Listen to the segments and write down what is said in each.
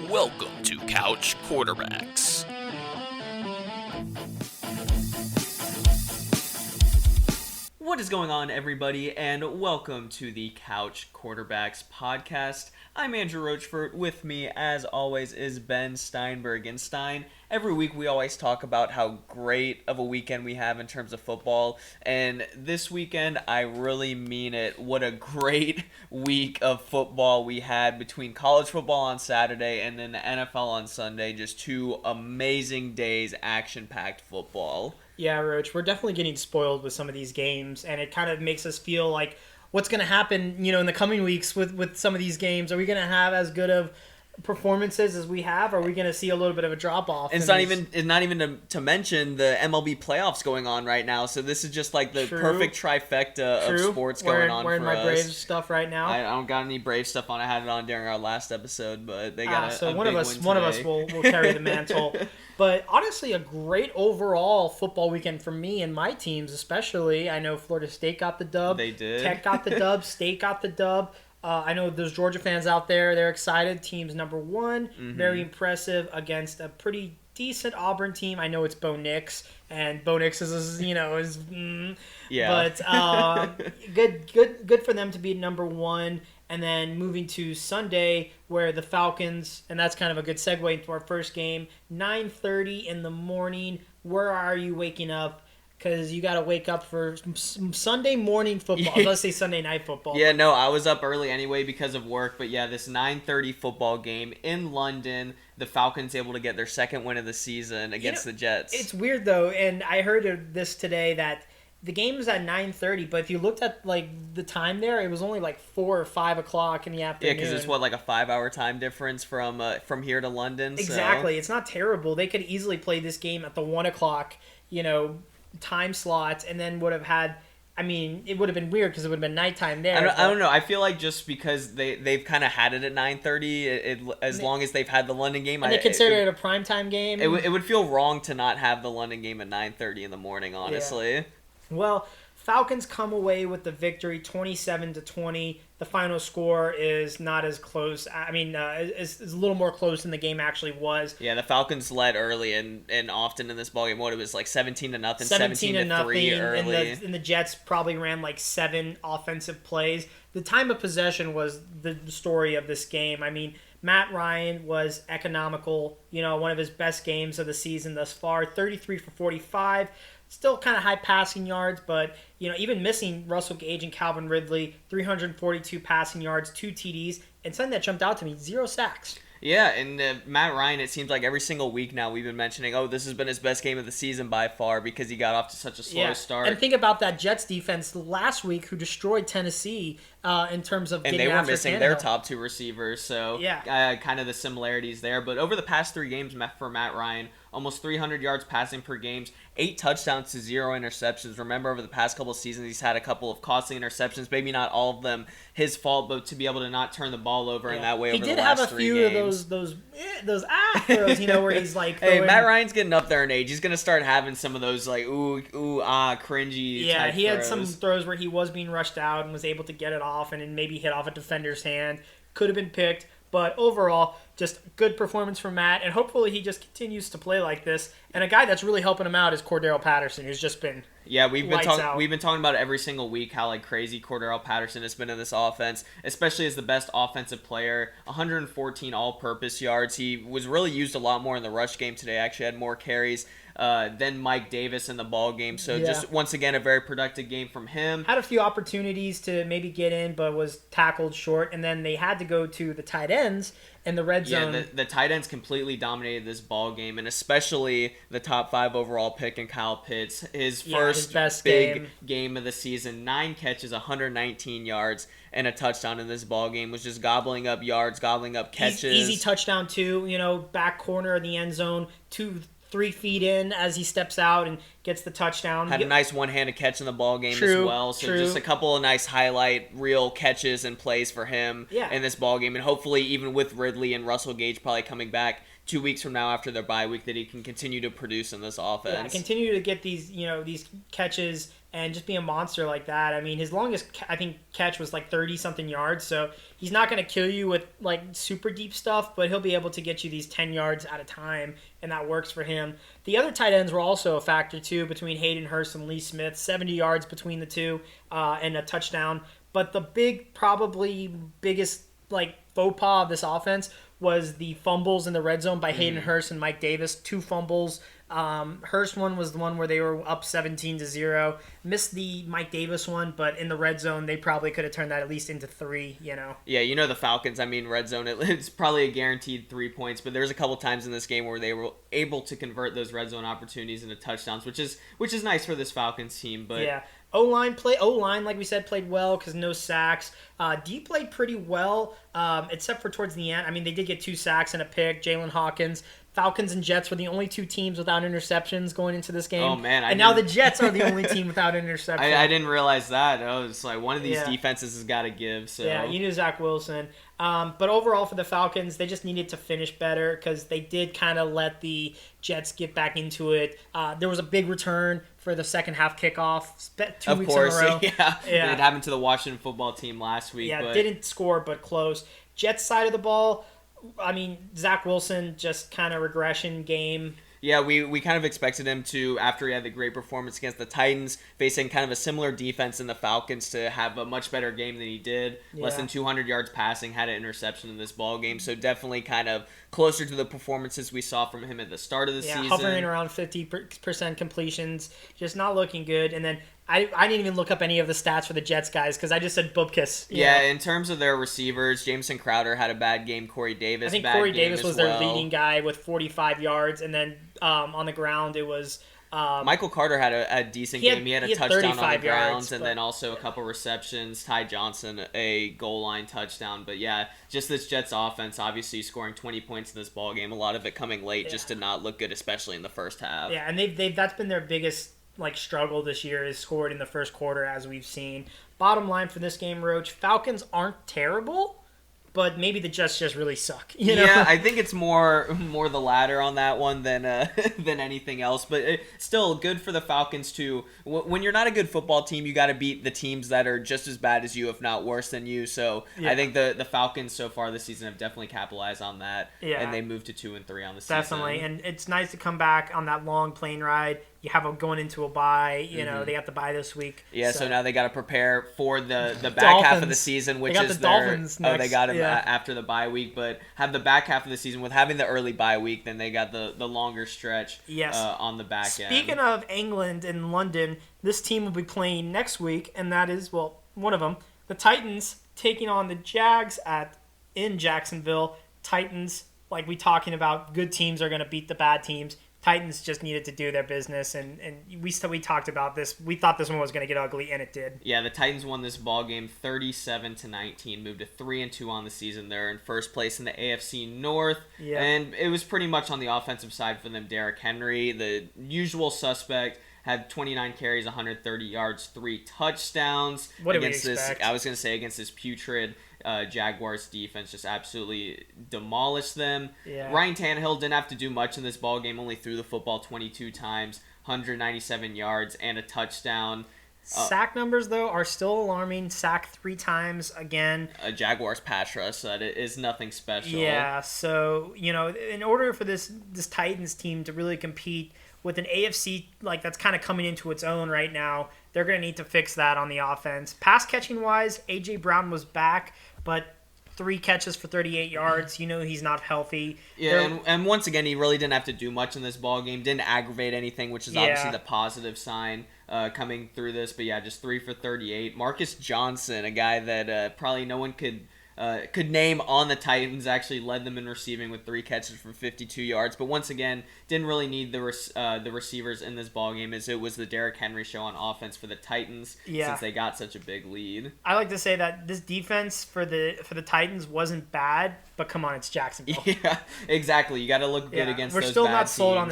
Welcome to Couch Quarterbacks. What is going on, everybody, and welcome to the Couch Quarterbacks podcast. I'm Andrew Rochford. With me, as always, is Ben Steinberg. And Stein, every week we always talk about how great of a weekend we have in terms of football. And this weekend, I really mean it. What a great week of football we had between college football on Saturday and then the NFL on Sunday. Just two amazing days, action-packed football. Yeah, Roach, we're definitely getting spoiled with some of these games, and it kind of makes us feel like what's going to happen, in the coming weeks with some of these games. Are we going to have as good of performances as we have, or are we going to see a little bit of a drop-off? It's not even to mention the MLB playoffs going on right now, so this is just like the perfect trifecta of sports going on for us. Wearing my Braves stuff right now. I don't got any Braves stuff on. I had it on during our last episode, but they got so a one big of us win one of today. us will carry the mantle. But honestly, a great overall football weekend for me and my teams, especially. I know Florida State got the dub. They did. Tech got the dub. State got the dub. I know there's Georgia fans out there. They're excited. Team's number one. Mm-hmm. Very impressive against a pretty decent Auburn team. I know it's Bo Nix, and Bo Nix yeah. But good for them to be number one. And then moving to Sunday, where the Falcons, and that's kind of a good segue into our first game, 9:30 in the morning. Where are you waking up? Because you got to wake up for Sunday morning football. I was going to say Sunday night football. Yeah, no, I was up early anyway because of work. But yeah, this 9:30 football game in London, the Falcons able to get their second win of the season against the Jets. It's weird, though, and I heard this today that the game was at 9:30, but if you looked at the time there, it was only 4 or 5 o'clock in the afternoon. Yeah, because it's a 5-hour time difference from here to London. Exactly, so. It's not terrible. They could easily play this game at the 1 o'clock, time slots, and then would have had. I mean, it would have been weird because it would have been nighttime there. I don't know. I feel like just because they've kind of had it at 9:30, as long as they've had the London game, and they consider it a primetime game. It would feel wrong to not have the London game at 9:30 in the morning. Honestly. Yeah. Well, Falcons come away with the victory, 27-20. The final score is not as close. I mean, is a little more close than the game actually was. Yeah, the Falcons led early and often in this ballgame. What it was 17-0, 17-3 early. And the Jets probably ran 7 offensive plays. The time of possession was the story of this game. I mean, Matt Ryan was economical. One of his best games of the season thus far. 33 for 45. Still kind of high passing yards, but even missing Russell Gage and Calvin Ridley, 342 passing yards, 2 TDs, and something that jumped out to me, 0 sacks. Yeah, and Matt Ryan, it seems like every single week now we've been mentioning, this has been his best game of the season by far because he got off to such a slow start. And think about that Jets defense last week who destroyed Tennessee in terms of getting after Tannehill. And they were missing their top 2 receivers, so kind of the similarities there. But over the past 3 games for Matt Ryan, almost 300 yards passing per game, 8 touchdowns to 0 interceptions. Remember, over the past couple of seasons, he's had a couple of costly interceptions. Maybe not all of them his fault, but to be able to not turn the ball over in that way over the last 3 games. He did have a few of those throws, where he's like... Hey, Matt Ryan's getting up there in age. He's going to start having some of those, cringy type he had throws. some throws where he was being rushed out and was able to get it off and then maybe hit off a defender's hand. Could have been picked. But overall, just good performance from Matt, and hopefully he just continues to play like this. And a guy that's really helping him out is Cordero Patterson, who's just been we've been talking about it every single week how crazy Cordero Patterson has been in this offense, especially as the best offensive player. 114 all-purpose yards. He was really used a lot more in the rush game today. Actually had more carries than Mike Davis in the ball game. So just once again a very productive game from him. Had a few opportunities to maybe get in, but was tackled short. And then they had to go to the tight ends in the red zone. Yeah, the tight ends completely dominated this ball game, and especially the top 5 overall pick in Kyle Pitts. His first best big game of the season. 9 catches, 119 yards, and a touchdown in this ball game. Was just gobbling up yards, gobbling up catches. Easy touchdown too. Back corner of the end zone, 2-3 feet in as he steps out and gets the touchdown. Had a nice one-handed catch in the ball game as well. So just a couple of nice highlight reel catches and plays for him in this ball game. And hopefully even with Ridley and Russell Gage probably coming back 2 weeks from now after their bye week, that he can continue to produce in this offense. Yeah, continue to get these, these catches and just be a monster like that. I mean, his longest, I think, catch was like 30-something yards, so he's not going to kill you with like super deep stuff, but he'll be able to get you these 10 yards at a time, and that works for him. The other tight ends were also a factor, too, between Hayden Hurst and Lee Smith, 70 yards between the two and a touchdown. But the probably biggest like faux pas of this offense was the fumbles in the red zone by Hayden Hurst and Mike Davis. 2 fumbles. Hurst one was the one where they were up 17-0. Missed the Mike Davis one, but in the red zone, they probably could have turned that at least into 3, Yeah, the Falcons, I mean, red zone, it's probably a guaranteed 3 points, but there's a couple times in this game where they were able to convert those red zone opportunities into touchdowns, which is nice for this Falcons team. But yeah. O-line, like we said, played well because no sacks. D played pretty well, except for towards the end. I mean, they did get 2 sacks and a pick. Jalen Hawkins. Falcons and Jets were the only 2 teams without interceptions going into this game. Oh, man. And now the Jets are the only team without interceptions. I didn't realize that. Oh, it's like one of these defenses has got to give. So. Yeah, you knew Zach Wilson. But overall for the Falcons, they just needed to finish better because they did kind of let the Jets get back into it. There was a big return for the second half kickoff 2 weeks in a row. Yeah. It happened to the Washington football team last week. Yeah, didn't score, but close. Jets side of the ball, I mean, Zach Wilson, just kind of regression game. Yeah, we kind of expected him to, after he had the great performance against the Titans, facing kind of a similar defense in the Falcons, to have a much better game than he did. Yeah. Less than 200 yards passing, had an interception in this ball game. So definitely kind of closer to the performances we saw from him at the start of the season. Hovering around 50% completions, just not looking good. And then I didn't even look up any of the stats for the Jets guys because I just said Bupkis. Yeah, in terms of their receivers, Jameson Crowder had a bad game. Corey Davis, I think Corey Davis was their leading guy with 45 yards, and then on the ground it was Michael Carter had a decent game. He had a touchdown on the ground, and then also a couple receptions. Ty Johnson, a goal line touchdown. But yeah, just this Jets offense, obviously scoring 20 points in this ball game. A lot of it coming late, just did not look good, especially in the first half. Yeah, and they've that's been their biggest struggle this year, is scored in the first quarter, as we've seen. Bottom line for this game, Roach, Falcons aren't terrible, but maybe the Jets just really suck. Yeah, I think it's more the latter on that one than anything else. But it's still good for the Falcons to, when you're not a good football team, you got to beat the teams that are just as bad as you, if not worse than you. So I think the Falcons so far this season have definitely capitalized on that. Yeah. And they moved to 2-3 on the season. Definitely, and it's nice to come back on that long plane ride. You have them going into a bye. They got the bye this week. Yeah, so now they got to prepare for the back half of the season, which is Dolphins next. They got them after the bye week, but have the back half of the season with having the early bye week. Then they got the longer stretch. On the back end. Speaking of England and London, this team will be playing next week, and that is one of them, the Titans taking on the Jags in Jacksonville. Titans, like we talking about, good teams are going to beat the bad teams. Titans just needed to do their business, and we talked about this. We thought this one was going to get ugly, and it did. Yeah, the Titans won this ball game 37-19, moved to 3-2 on the season. They're in first place in the AFC North, and it was pretty much on the offensive side for them. Derrick Henry, the usual suspect, had 29 carries, 130 yards, 3 touchdowns. What did we expect? I was going to say, against this putrid Jaguars defense, just absolutely demolished them. Yeah. Ryan Tannehill didn't have to do much in this ball game, only threw the football 22 times, 197 yards, and a touchdown. Sack numbers, though, are still alarming. Sacked 3 times again. A Jaguars pass rush, so that is nothing special. Yeah, so, in order for this Titans team to really compete with an AFC that's kind of coming into its own right now, they're going to need to fix that on the offense. Pass catching wise, A.J. Brown was back, but 3 catches for 38 yards. He's not healthy. Yeah, and once again, he really didn't have to do much in this ball game. Didn't aggravate anything, which is obviously the positive sign coming through this. But yeah, just 3 for 38. Marcus Johnson, a guy that probably no one could name on the Titans, actually led them in receiving with 3 catches for 52 yards. But once again, didn't really need the receivers in this ballgame, as it was the Derrick Henry show on offense for the Titans since they got such a big lead. I like to say that this defense for the Titans wasn't bad, but come on, it's Jacksonville. Yeah, exactly. You got to look good against those bad teams. We're still not sold on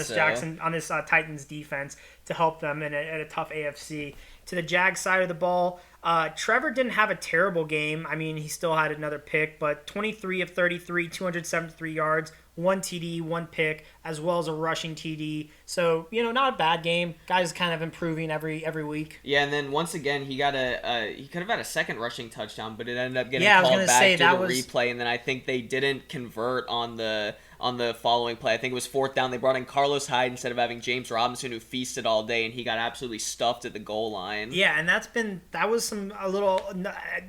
this Titans defense to help them in a tough AFC. To the Jags side of the ball, Trevor didn't have a terrible game. I mean, he still had another pick, but 23 of 33, 273 yards, 1 TD, 1 pick, as well as a rushing TD. So, not a bad game. Guys kind of improving every week. Yeah, and then once again, he got he could have had a second rushing touchdown, but it ended up getting I was called gonna back say, due that to was... replay, and then I think they didn't convert on the following play. I think it was fourth down. They brought in Carlos Hyde instead of having James Robinson, who feasted all day, and he got absolutely stuffed at the goal line. Yeah, and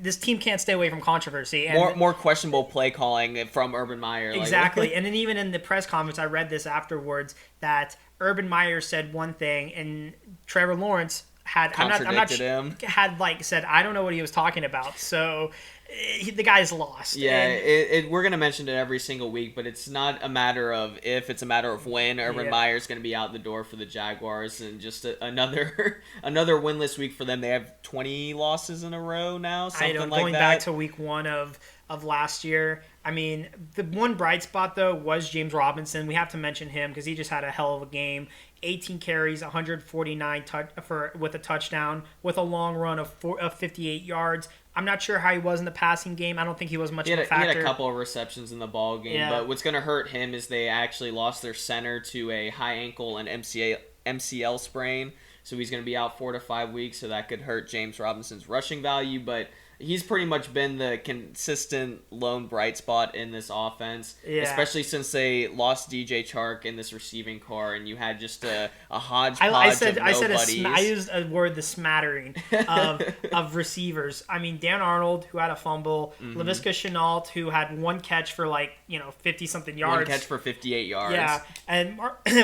this team can't stay away from controversy. And more questionable play calling from Urban Meyer. Exactly, and then even in the press conference, I read this afterwards, that Urban Meyer said one thing, and Trevor Lawrence had him. Had said, I don't know what he was talking about. So the guy's lost. Yeah, we're gonna mention it every single week, but it's not a matter of if; it's a matter of when. Urban Meyer's gonna be out the door for the Jaguars, and just another winless week for them. They have 20 losses in a row now. Going back to week 1 of last year. I mean, the one bright spot, though, was James Robinson. We have to mention him because he just had a hell of a game. 18 carries, 149 with a touchdown, with a long run of 58 yards. I'm not sure how he was in the passing game. I don't think he was much of a factor. He had a couple of receptions in the ball game, but what's going to hurt him is they actually lost their center to a high ankle and MCL sprain, so he's going to be out 4 to 5 weeks, so that could hurt James Robinson's rushing value, but he's pretty much been the consistent lone bright spot in this offense, especially since they lost DJ Chark in this receiving core, and you had just a hodgepodge of nobodies. I used a word, the smattering of receivers. I mean, Dan Arnold, who had a fumble, Laviska Shenault, who had one catch for 50-something yards. One catch for 58 yards. Yeah, and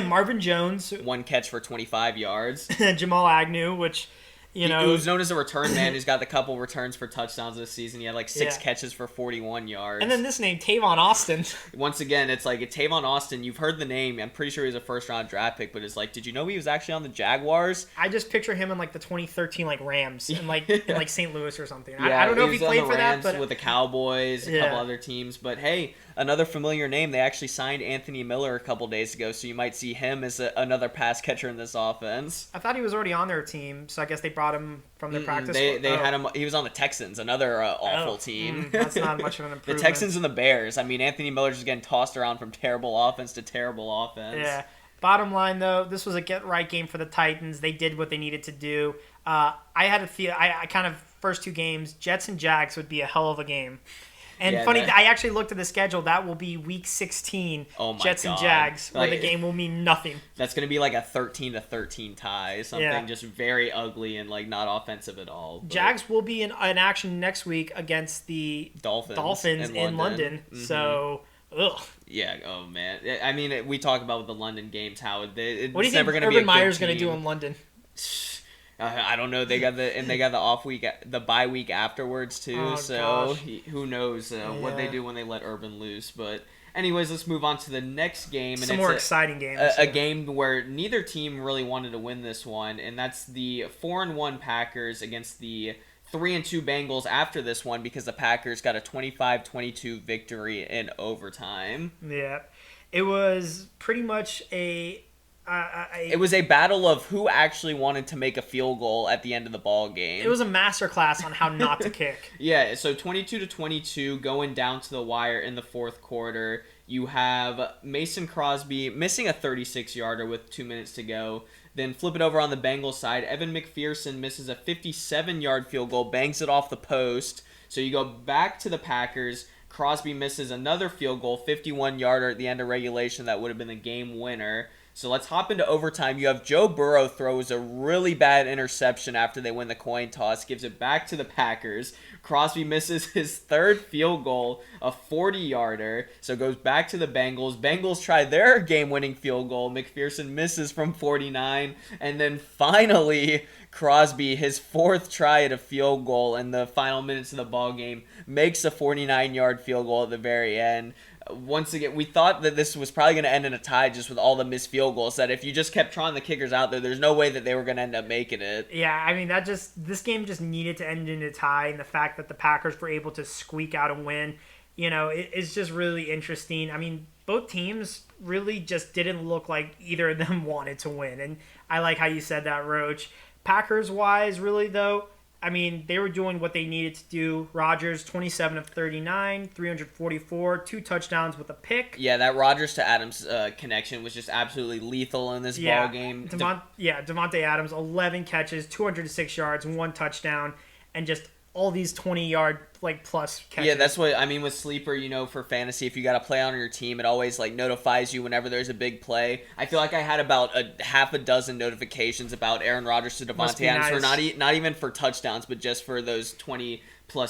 Marvin Jones. One catch for 25 yards. Jamal Agnew, which... He was known as a return man who's got the couple returns for touchdowns this season. He had 6 catches for 41 yards. And then this name, Tavon Austin. Once again, it's Tavon Austin. You've heard the name. I'm pretty sure he was a first-round draft pick, but it's did you know he was actually on the Jaguars? I just picture him in the 2013 Rams in in St. Louis or something. Yeah, I don't know if he played for that, but with the Cowboys, a couple other teams. But hey, another familiar name. They actually signed Anthony Miller a couple days ago, so you might see him as another pass catcher in this offense. I thought he was already on their team, so I guess they brought him from their practice. They had him. He was on the Texans, another awful team. That's not much of an improvement. The Texans and the Bears. I mean, Anthony Miller's just getting tossed around from terrible offense to terrible offense. Yeah. Bottom line, though, this was a get-right game for the Titans. They did what they needed to do. I had a feel. I kind of first 2 games, Jets and Jags would be a hell of a game. And I actually looked at the schedule. That will be week 16, Jets and Jags, where the game will mean nothing. That's going to be a 13-13 tie, something just very ugly and not offensive at all. But Jags will be in action next week against the Dolphins in London. Mm-hmm. So, ugh. Yeah, oh man. I mean, we talk about with the London games how what do you think Urban Meyer's going to do in London? I don't know. They got the off week, the bye week afterwards too. Who knows what they do when they let Urban loose. But anyways, let's move on to the next game. Some more exciting games. A game where neither team really wanted to win this one, and that's the 4-1 Packers against the 3-2 Bengals after this one, because the Packers got a 25-22 victory in overtime. Yeah, it was pretty much it was a battle of who actually wanted to make a field goal at the end of the ball game. It was a masterclass on how not to kick. Yeah, so 22-22 going down to the wire in the fourth quarter. You have Mason Crosby missing a 36-yarder with 2 minutes to go. Then flip it over on the Bengals side. Evan McPherson misses a 57-yard field goal, bangs it off the post. So you go back to the Packers. Crosby misses another field goal, 51-yarder at the end of regulation. That would have been the game winner. So let's hop into overtime. You have Joe Burrow throws a really bad interception after they win the coin toss, gives it back to the Packers. Crosby misses his third field goal, a 40-yarder, so goes back to the Bengals. Bengals try their game-winning field goal. McPherson misses from 49, and then finally Crosby, his fourth try at a field goal in the final minutes of the ball game, makes a 49-yard field goal at the very end. Once again, we thought that this was probably going to end in a tie just with all the missed field goals, that if you just kept trying the kickers out there's no way that they were going to end up making it. Yeah, I mean, this game just needed to end in a tie, and the fact that the Packers were able to squeak out a win, it's just really interesting. I mean, both teams really just didn't look like either of them wanted to win, and I like how you said that, Roach. Packers-wise, really, though, I mean, they were doing what they needed to do. Rodgers, 27 of 39, 344, 2 touchdowns with a pick. Yeah, that Rodgers to Adams connection was just absolutely lethal in this ball game. Devontae Adams, 11 catches, 206 yards, 1 touchdown, and just all these 20-yard plus catches. Yeah, that's what I mean with Sleeper, for fantasy. If you got a play on your team, it always notifies you whenever there's a big play. I feel like I had about a half a dozen notifications about Aaron Rodgers to Devontae Adams for not even for touchdowns, but just for those 20+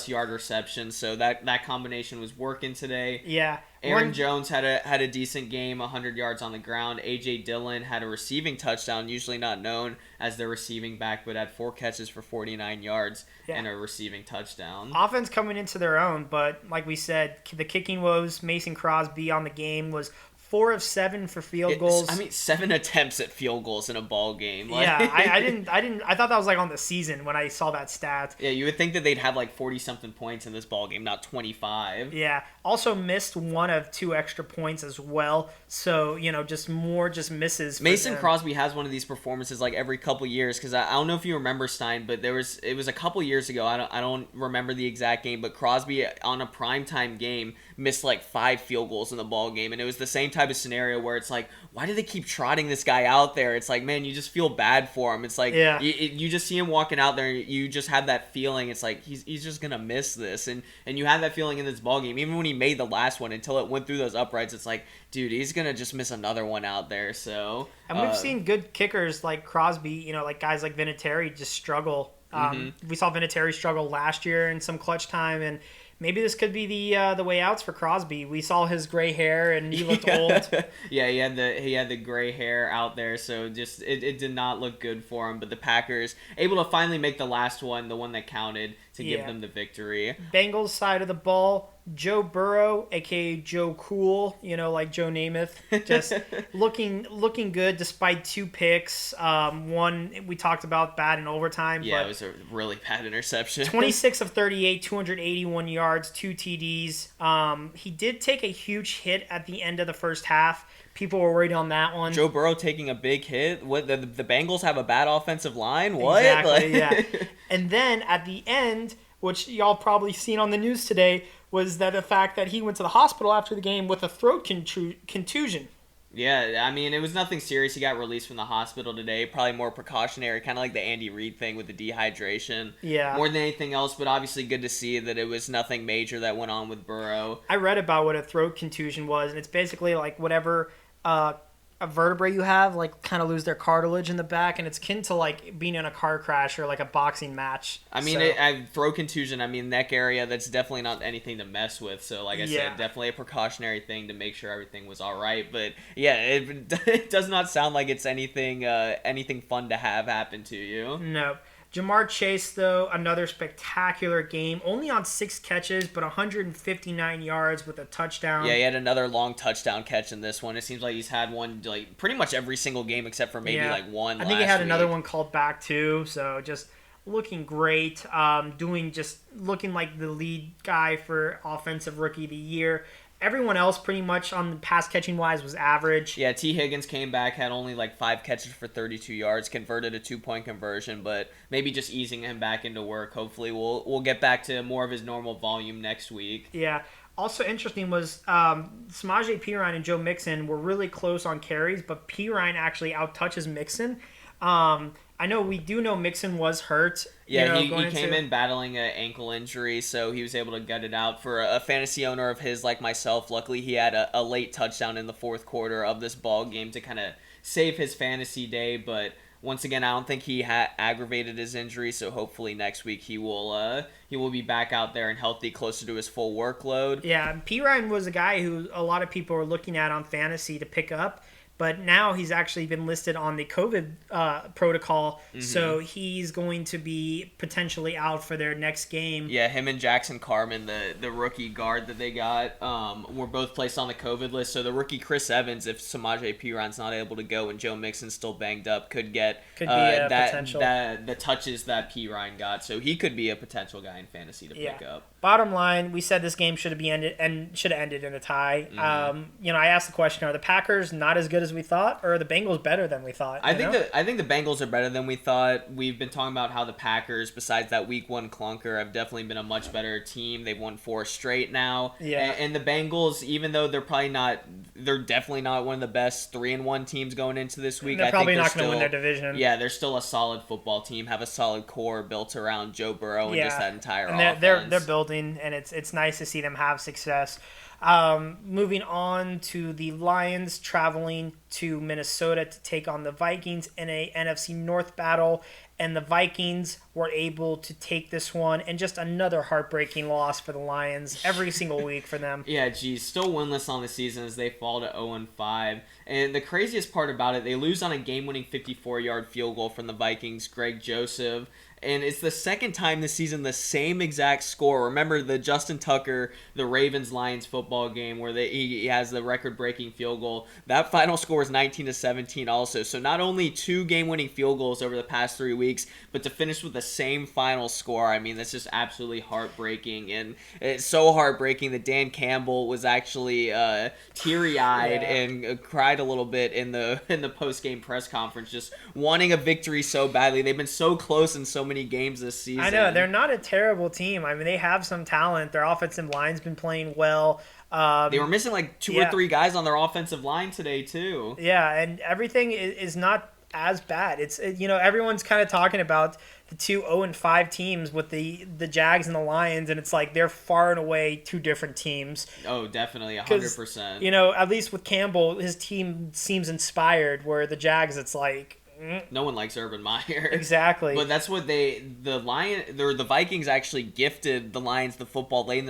yard receptions. So that combination was working today. Yeah. Aaron Jones had a decent game, 100 yards on the ground. A.J. Dillon had a receiving touchdown, usually not known as their receiving back, but had 4 catches for 49 yards and a receiving touchdown. Offense coming into their own, but like we said, the kicking woes. Mason Crosby on the game was 4 of 7 for field goals. 7 attempts at field goals in a ball game. I thought that was on the season when I saw that stat. Yeah, you would think that they'd have 40-something points in this ball game, not 25. Yeah. Also missed 1 of 2 extra points as well. So, just misses. Mason Crosby has one of these performances every couple years, because I don't know if you remember, Stein, but it was a couple years ago. I don't remember the exact game, but Crosby on a primetime game missed 5 field goals in the ball game, and it was the same type of scenario where it's why do they keep trotting this guy out there? It's man, you just feel bad for him. It's you just see him walking out there, you just have that feeling. It's he's just gonna miss this, and you have that feeling in this ball game. Even when he made the last one, until it went through those uprights, it's dude, he's gonna just miss another one out there. So and we've seen good kickers like Crosby, guys like Vinatieri just struggle. We saw Vinatieri struggle last year in some clutch time, and maybe this could be the way outs for Crosby. We saw his gray hair, and he looked old. Yeah, he had the gray hair out there, so just it did not look good for him. But the Packers able to finally make the last one, the one that counted, to give them the victory. Bengals side of the ball, Joe Burrow, aka Joe Cool, like Joe Namath, just looking good despite 2 picks. One we talked about bad in overtime. Yeah, it was a really bad interception. 26 of 38, 281 yards, 2 TDs. He did take a huge hit at the end of the first half. People were worried on that one. Joe Burrow taking a big hit. What the Bengals have a bad offensive line? What? Exactly, yeah. And then at the end, which y'all probably seen on the news today, was that the fact that he went to the hospital after the game with a throat contusion. Yeah, I mean, it was nothing serious. He got released from the hospital today. Probably more precautionary, kind of like the Andy Reid thing with the dehydration. Yeah. More than anything else, but obviously good to see that it was nothing major that went on with Burrow. I read about what a throat contusion was, and it's basically whatever a vertebrae you have kind of lose their cartilage in the back, and it's akin to being in a car crash or a boxing match. I mean, throat contusion, neck area, that's definitely not anything to mess with. So like I said, definitely a precautionary thing to make sure everything was all right. But yeah, it does not sound like it's anything fun to have happen to you. No. Jamar Chase, though, another spectacular game. Only on 6 catches, but 159 yards with a touchdown. Yeah, he had another long touchdown catch in this one. It seems like he's had one pretty much every single game except for maybe one. I think he had another one called back too. So just looking great. Looking like the lead guy for Offensive Rookie of the Year. Everyone else pretty much on the pass catching wise was average. Yeah, T. Higgins came back, had only 5 catches for 32 yards, converted a 2-point conversion, but maybe just easing him back into work. Hopefully we'll get back to more of his normal volume next week. Yeah. Also interesting was Samaje Perine and Joe Mixon were really close on carries, but Perine actually outtouches Mixon. I know we do know Mixon was hurt. Yeah, he came in battling an ankle injury, so he was able to gut it out. For a fantasy owner of his like myself, luckily he had a late touchdown in the fourth quarter of this ball game to kind of save his fantasy day. But once again, I don't think he aggravated his injury, so hopefully next week he will be back out there and healthy, closer to his full workload. Yeah, Perine was a guy who a lot of people were looking at on fantasy to pick up. But now he's actually been listed on the COVID protocol, so he's going to be potentially out for their next game. Yeah, him and Jackson Carman, the rookie guard that they got, were both placed on the COVID list. So the rookie Chris Evans, if Samaje Perine's not able to go and Joe Mixon's still banged up, could be a potential. The touches that Perine got. So he could be a potential guy in fantasy to pick up. Bottom line, we said this game should have ended in a tie. I asked the question: are the Packers not as good as as we thought, or are the Bengals better than we thought? I think the Bengals are better than we thought. We've been talking about how the Packers, besides that Week 1 clunker, have definitely been a much better team. They've won 4 straight now. Yeah. And the Bengals, even though they're definitely not one of the best 3-1 teams going into this week. They're probably not going to win their division. Yeah, they're still a solid football team. Have a solid core built around Joe Burrow and just that entire offense. They're building, and it's nice to see them have success. Moving on to the Lions traveling to Minnesota to take on the Vikings in a NFC North battle, and the Vikings were able to take this one, and just another heartbreaking loss for the Lions every single week for them. Yeah, geez, still winless on the season as they fall to 0-5. And the craziest part about it, they lose on a game-winning 54-yard field goal from the Vikings, Greg Joseph. And it's the second time this season the same exact score. Remember the Justin Tucker, the Ravens-Lions football game where he has the record-breaking field goal. That final score is 19-17 also. So not only 2 game-winning field goals over the past 3 weeks, but to finish with the same final score. I mean, that's just absolutely heartbreaking. And it's so heartbreaking that Dan Campbell was actually teary-eyed and cried a little bit in the post-game press conference, just wanting a victory so badly. They've been so close in so many games this season. I know, they're not a terrible team. I mean, they have some talent. Their offensive line's been playing well. They were missing like 2 or 3 guys on their offensive line today too. Yeah, and everything is not as bad. It's everyone's kind of talking about the 2 0-5 teams with the Jags and the Lions, and it's like they're far and away 2 different teams. Oh, definitely 100%. At least with Campbell, his team seems inspired, where the Jags, it's like no one likes Urban Meyer. Exactly. But that's what the Vikings actually gifted the Lions the football late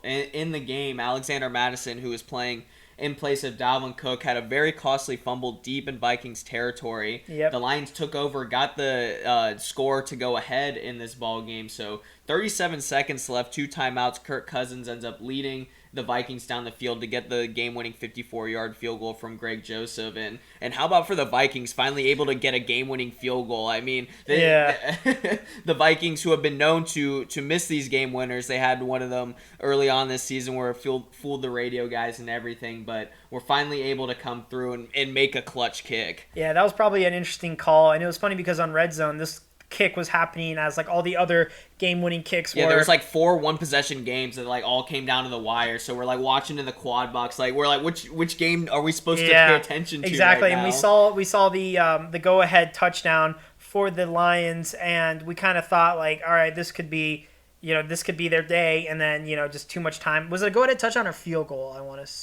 in the game. Alexander Mattison, who was playing in place of Dalvin Cook, had a very costly fumble deep in Vikings territory. Yep. The Lions took over, got the score to go ahead in this ball game. So 37 seconds left, 2 timeouts. Kirk Cousins ends up leading the Vikings down the field to get the game-winning 54-yard field goal from Greg Joseph. And how about for the Vikings finally able to get a game-winning field goal? I mean, the Vikings, who have been known to miss these game winners, they had one of them early on this season where it fooled the radio guys and everything, but were finally able to come through and make a clutch kick. Yeah, that was probably an interesting call, and it was funny because on Red Zone, this kick was happening as like all the other game-winning kicks were. Yeah, there was like 4 one-possession games that like all came down to the wire. So we're like watching in the quad box, like we're like, which game are we supposed to pay attention to? Exactly, right and now? we saw the go-ahead touchdown for the Lions, and we kind of thought like, all right, this could be their day, and then just too much time. Was it a go-ahead touchdown or field goal?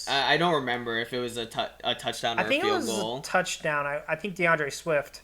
I don't remember if it was a touchdown or a field goal. I think it was a touchdown. I think DeAndre Swift.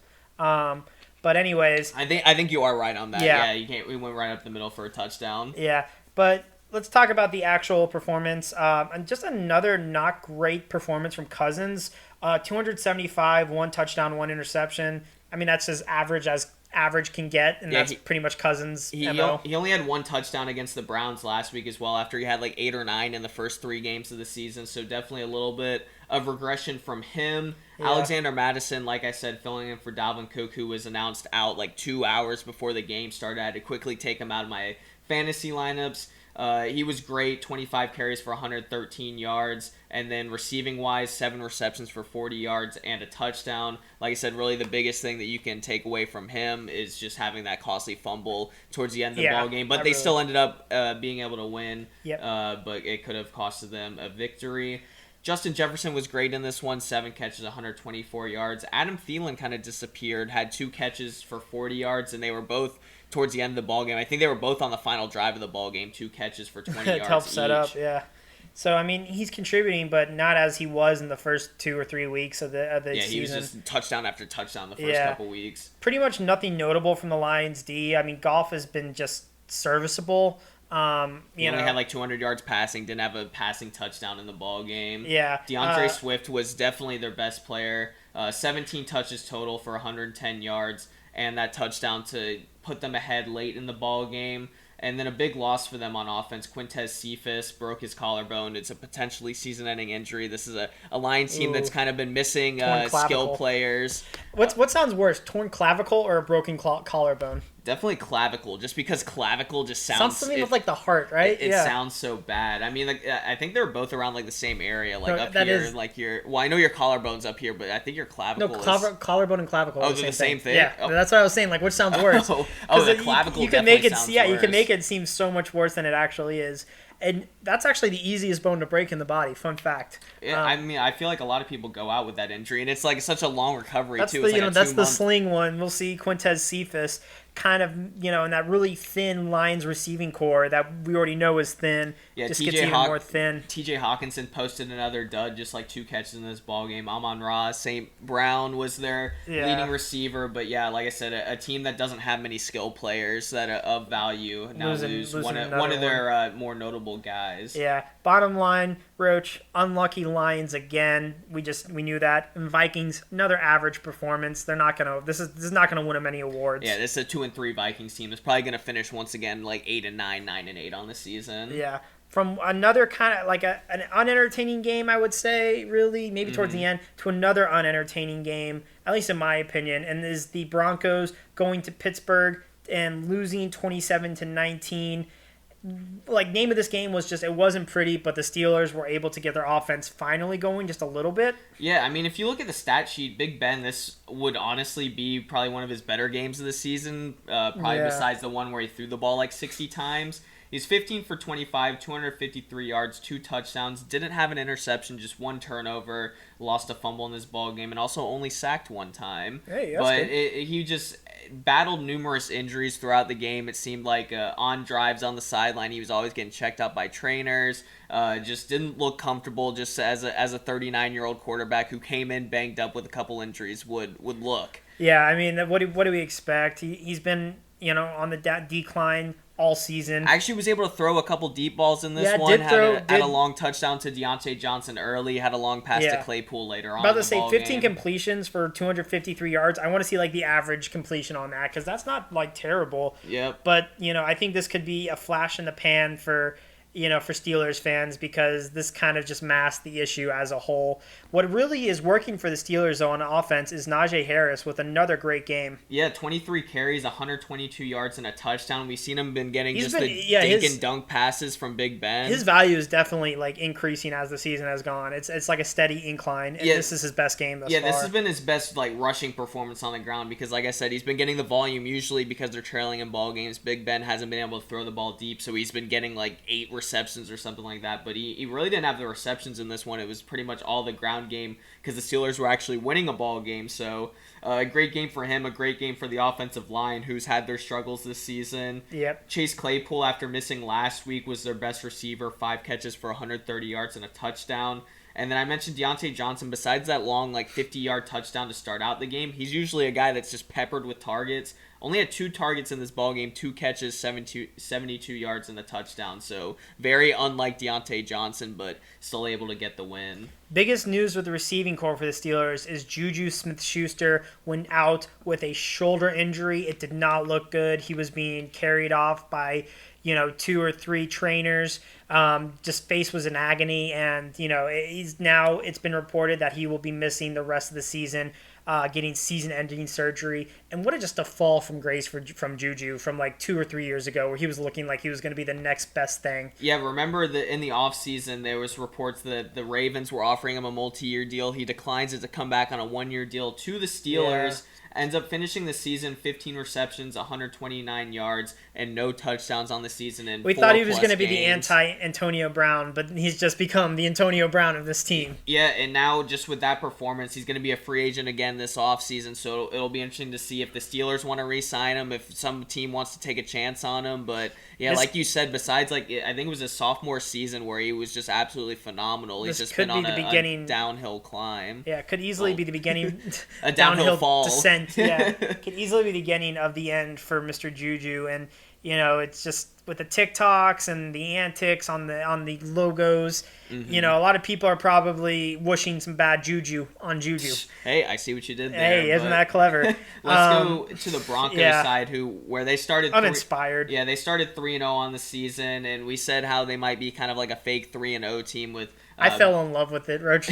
But anyways, I think you are right on that. Yeah, we went right up the middle for a touchdown. Yeah, but let's talk about the actual performance. And just another not great performance from Cousins. 275, 1 touchdown, 1 interception. I mean, that's as average can get, and that's pretty much Cousins' MO. He only had 1 touchdown against the Browns last week as well, after he had like 8 or 9 in the first 3 games of the season, so definitely a little bit of regression from him. Yeah. Alexander Mattison, like I said, filling in for Dalvin Cook, who was announced out like 2 hours before the game started. I had to quickly take him out of my fantasy lineups. He was great, 25 carries for 113 yards, and then receiving-wise, 7 receptions for 40 yards and a touchdown. Like I said, really the biggest thing that you can take away from him is just having that costly fumble towards the end of the ball game. But they still ended up being able to win, but it could have costed them a victory. Justin Jefferson was great in this one, 7 catches, 124 yards. Adam Thielen kind of disappeared, had 2 catches for 40 yards, and they were both towards the end of the ball game. I think they were both on the final drive of the ball game, 2 catches for 20 yards helped each. Set up, yeah. So, I mean, he's contributing, but not as he was in the first 2 or 3 weeks of the season. Yeah, he was just touchdown after touchdown the first couple weeks. Pretty much nothing notable from the Lions D. I mean, Goff has been just serviceable. He only had like 200 yards passing, didn't have a passing touchdown in the ball game. Yeah. DeAndre Swift was definitely their best player. 17 touches total for 110 yards, and that touchdown to put them ahead late in the ball game. And then a big loss for them on offense. Quintez Cephas broke his collarbone. It's a potentially season-ending injury. This is a Lions team that's kind of been missing skilled players. What sounds worse, torn clavicle or a broken collarbone? Definitely clavicle, just because clavicle just sounds something with like the heart, right? It sounds so bad. I mean, like, I think they're both around like the same area, like up that here, is... like your. Well, I know your collarbone's up here, but I think your clavicle. No, collarbone and clavicle. Oh, they're the same thing. Yeah, that's what I was saying. Like, which sounds worse? The clavicle. You can make it. Sounds Yeah, worse. you can make it seem so much worse than it actually is. And that's actually the easiest bone to break in the body. Fun fact. Yeah, I mean, I feel like a lot of people go out with that injury, and it's like such a long recovery That's too. That's the sling one. We'll see Quintez Cephas kind of, in that really thin Lions receiving core that we already know is thin. Yeah, just gets even more thin. TJ Hawkinson posted another dud, just like 2 catches in this ball game. Amon-Ra St. Brown was their leading receiver, but yeah, like I said, a team that doesn't have many skill players that are of value now lose one of their more notable guys. Yeah. Bottom line, Roach, unlucky Lions again. We knew that. And Vikings, another average performance. They're not gonna. This is not gonna win them any awards. Yeah, this is a 2-3 Vikings team. It's probably gonna finish once again like 8-9, 9-8 on the season. Yeah. From another kind of like an unentertaining game, I would say, really, maybe towards the end, to another unentertaining game, at least in my opinion, and is the Broncos going to Pittsburgh and losing 27-19. Like, name of this game was just, it wasn't pretty, but the Steelers were able to get their offense finally going just a little bit. Yeah, I mean, if you look at the stat sheet, Big Ben, this would honestly be probably one of his better games of the season, besides the one where he threw the ball like 60 times. He's 15 for 25, 253 yards, 2 touchdowns, didn't have an interception, just 1 turnover, lost a fumble in this ball game, and also only sacked 1 time. Hey, that's good. He just battled numerous injuries throughout the game. It seemed like on drives on the sideline, he was always getting checked out by trainers. Just didn't look comfortable, just as a 39-year-old quarterback who came in banged up with a couple injuries would look. Yeah, I mean, what do we expect? He's been on the decline all season. I actually was able to throw a couple deep balls in this one. Had a long touchdown to Deontay Johnson early. Had a long pass to Claypool later on. About to say 15 completions for 253 yards. I want to see like the average completion on that because that's not like terrible. Yep. But I think this could be a flash in the pan for Steelers fans because this kind of just masked the issue as a whole. What really is working for the Steelers, though, on offense is Najee Harris with another great game. Yeah, 23 carries, 122 yards, and a touchdown. We've seen him been getting dink and dunk passes from Big Ben. His value is definitely like increasing as the season has gone. It's like a steady incline, and this is his best game thus far. Yeah, this has been his best like rushing performance on the ground because, like I said, he's been getting the volume usually because they're trailing in ball games. Big Ben hasn't been able to throw the ball deep, so he's been getting like 8 receptions or something like that, but he really didn't have the receptions in this one. It was pretty much all the ground game because the Steelers were actually winning a ball game, so a great game for him, a great game for the offensive line who's had their struggles this season. Yep. Chase Claypool, after missing last week, was their best receiver, 5 catches for 130 yards and a touchdown. And then I mentioned Deontay Johnson. Besides that long, 50-yard touchdown to start out the game, he's usually a guy that's just peppered with targets. Only had 2 targets in this ballgame, 2 catches, 72 yards, and a touchdown. So very unlike Deontay Johnson, but still able to get the win. Biggest news with the receiving core for the Steelers is Juju Smith-Schuster went out with a shoulder injury. It did not look good. He was being carried off by 2 or 3 trainers. Just face was in agony, and it's been reported that he will be missing the rest of the season, getting season-ending surgery. And what just a fall from grace from Juju from 2 or 3 years ago, where he was looking like he was going to be the next best thing. Yeah, remember that in the offseason there was reports that the Ravens were offering him a multi-year deal. He declines it to come back on a 1-year deal to the Steelers. Yeah. Ends up finishing the season 15 receptions, 129 yards, and no touchdowns on the season. We thought he was going to be the anti-Antonio Brown, but he's just become the Antonio Brown of this team. Yeah, and now just with that performance, he's going to be a free agent again this offseason, so it'll be interesting to see if the Steelers want to re-sign him, if some team wants to take a chance on him. But yeah, like you said, besides I think it was a sophomore season where he was just absolutely phenomenal. He's just been on a downhill climb. Yeah, it could easily be the beginning. A downhill fall. Descent. Yeah, could easily be the beginning of the end for Mr. Juju, and it's just with the TikToks and the antics on the logos. Mm-hmm. A lot of people are probably wishing some bad juju on Juju. Hey, I see what you did there. Hey, isn't that clever? Let's go to the Broncos side, where they started uninspired. Yeah, they started 3-0 on the season, and we said how they might be kind of like a fake 3-0 team with. I fell in love with it, Roach.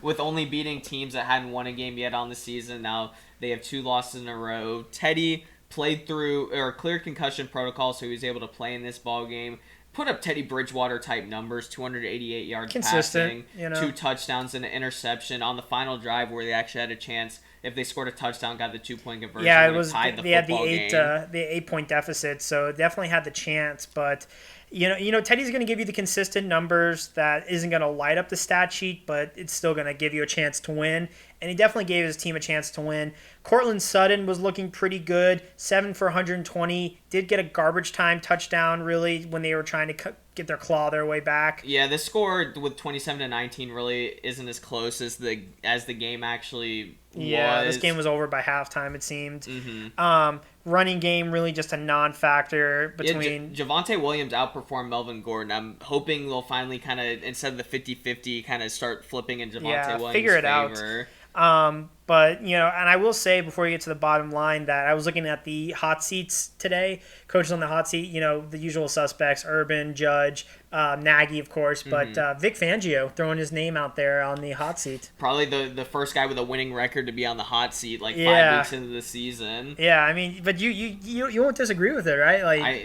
With only beating teams that hadn't won a game yet on the season. Now they have 2 losses in a row. Teddy played through or cleared concussion protocol, so he was able to play in this ball game. Put up Teddy Bridgewater type numbers, 288 yards consistent, passing, 2 touchdowns and an interception on the final drive where they actually had a chance. If they scored a touchdown, got the 2-point conversion, yeah, it was. tied They had the game. the 8-point deficit, so definitely had the chance. But Teddy's going to give you the consistent numbers that isn't going to light up the stat sheet, but it's still going to give you a chance to win. And he definitely gave his team a chance to win. Cortland Sutton was looking pretty good, 7 for 120. Did get a garbage time touchdown, really, when they were trying to get their way back. Yeah, this score with 27-19 really isn't as close as the game actually was. Yeah, this game was over by halftime, it seemed. Mm-hmm. Running game really just a non-factor between... Javonte Williams outperformed Melvin Gordon. I'm hoping they'll finally kind of, instead of the 50-50, kind of start flipping in Javonte Williams' figure it favor. But, and I will say before we get to the bottom line that I was looking at the hot seats today. Coaches on the hot seat, the usual suspects, Urban, Judge, Nagy, of course, but Vic Fangio throwing his name out there on the hot seat. Probably the first guy with a winning record to be on the hot seat 5 weeks into the season. Yeah, I mean, but you won't disagree with it, right?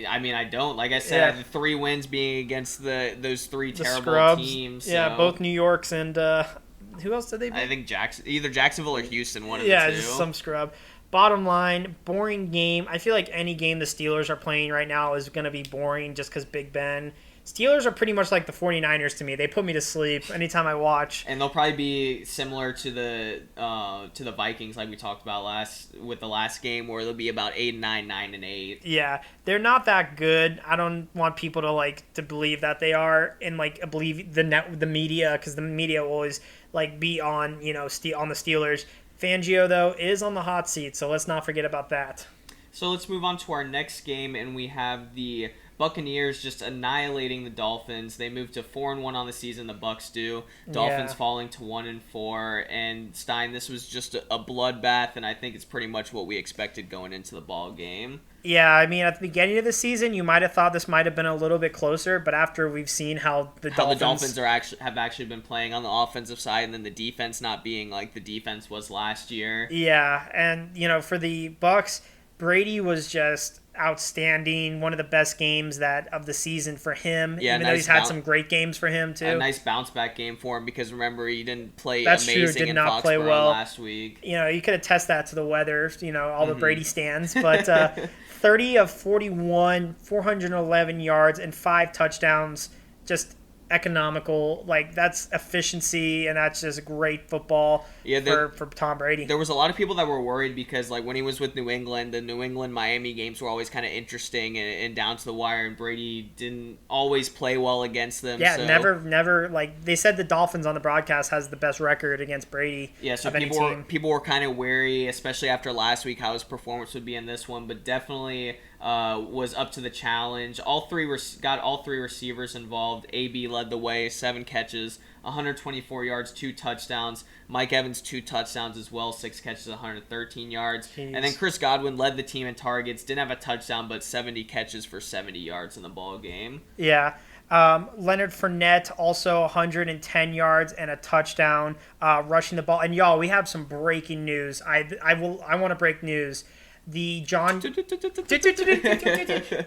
I don't. Like I said, the 3 wins being against those 3 terrible scrubs, teams. Yeah, so. Both New Yorks and who else did they beat? I think either Jacksonville or Houston, one of the two. Yeah, just some scrub. Bottom line, boring game. I feel like any game the Steelers are playing right now is going to be boring just because Big Ben. Steelers are pretty much like the 49ers to me. They put me to sleep anytime I watch. And they'll probably be similar to the Vikings, like we talked about with the last game, where they'll be about 8-9, 9-8. Yeah, they're not that good. I don't want people to believe that they are, and believe the media, because the media will always be on on the Steelers. Fangio though is on the hot seat, so let's not forget about that. So let's move on to our next game, and we have the Buccaneers just annihilating the Dolphins. They moved to 4-1 on the season. The Bucs do. Dolphins falling to 1-4. And Stein, this was just a bloodbath, and I think it's pretty much what we expected going into the ball game. Yeah, I mean, at the beginning of the season, you might have thought this might have been a little bit closer, but after we've seen how the Dolphins have actually been playing on the offensive side, and then the defense not being like the defense was last year. Yeah, and for the Bucs, Brady was just outstanding. One of the best games of the season for him. Yeah, even though he's had some great games for him too. A nice bounce back game for him because remember he didn't play That's amazing true. Did in not Foxborough play well last week. You could attest that to the weather. All the Brady stands, but 30 of 41, 411 yards and 5 touchdowns. Just economical. That's efficiency, and that's just great football for Tom Brady. There was a lot of people that were worried because when he was with New England, the New England-Miami games were always kind of interesting and down to the wire, and Brady didn't always play well against them. Yeah, so. never. They said the Dolphins on the broadcast has the best record against Brady. Yeah, so people were kind of wary, especially after last week, how his performance would be in this one, but definitely was up to the challenge. Got all three receivers involved. AB led the way, 7 catches, 124 yards, 2 touchdowns. Mike Evans, 2 touchdowns as well, 6 catches, 113 yards. Jeez. And then Chris Godwin led the team in targets, didn't have a touchdown, but 70 catches for 70 yards in the ball game. Yeah. Leonard Fournette also 110 yards and a touchdown, rushing the ball. And y'all, we have some breaking news. I want to break news. The John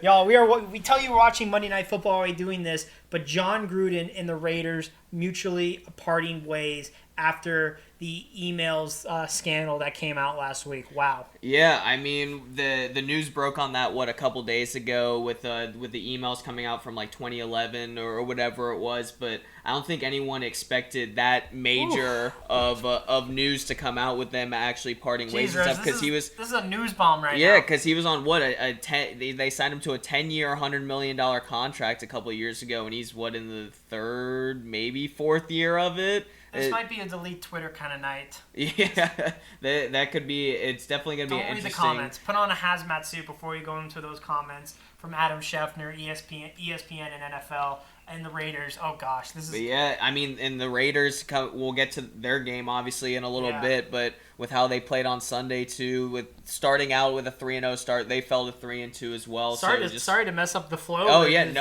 y'all, we tell you we're watching Monday Night Football while we're doing this, but Jon Gruden and the Raiders mutually parting ways after the emails scandal that came out last week. Wow. Yeah, I mean the news broke on that a couple days ago with the emails coming out from 2011 or whatever it was, but I don't think anyone expected that major of news to come out with them actually parting ways and stuff because this is a news bomb right now. Yeah, because he was on they signed him to a 10-year, $100 million contract a couple of years ago, and he's in the 3rd, maybe 4th year of it. This might be a delete Twitter kind of night. Yeah, that could be. It's definitely going to be interesting. Don't read the comments. Put on a hazmat suit before you go into those comments from Adam Schefter, ESPN and NFL, and the Raiders. Oh, gosh. But yeah, I mean, and the Raiders, we'll get to their game, obviously, in a little bit, but with how they played on Sunday, too, with starting out with a 3-0 start, they fell to 3-2 as well. Sorry to mess up the flow. Oh, yeah,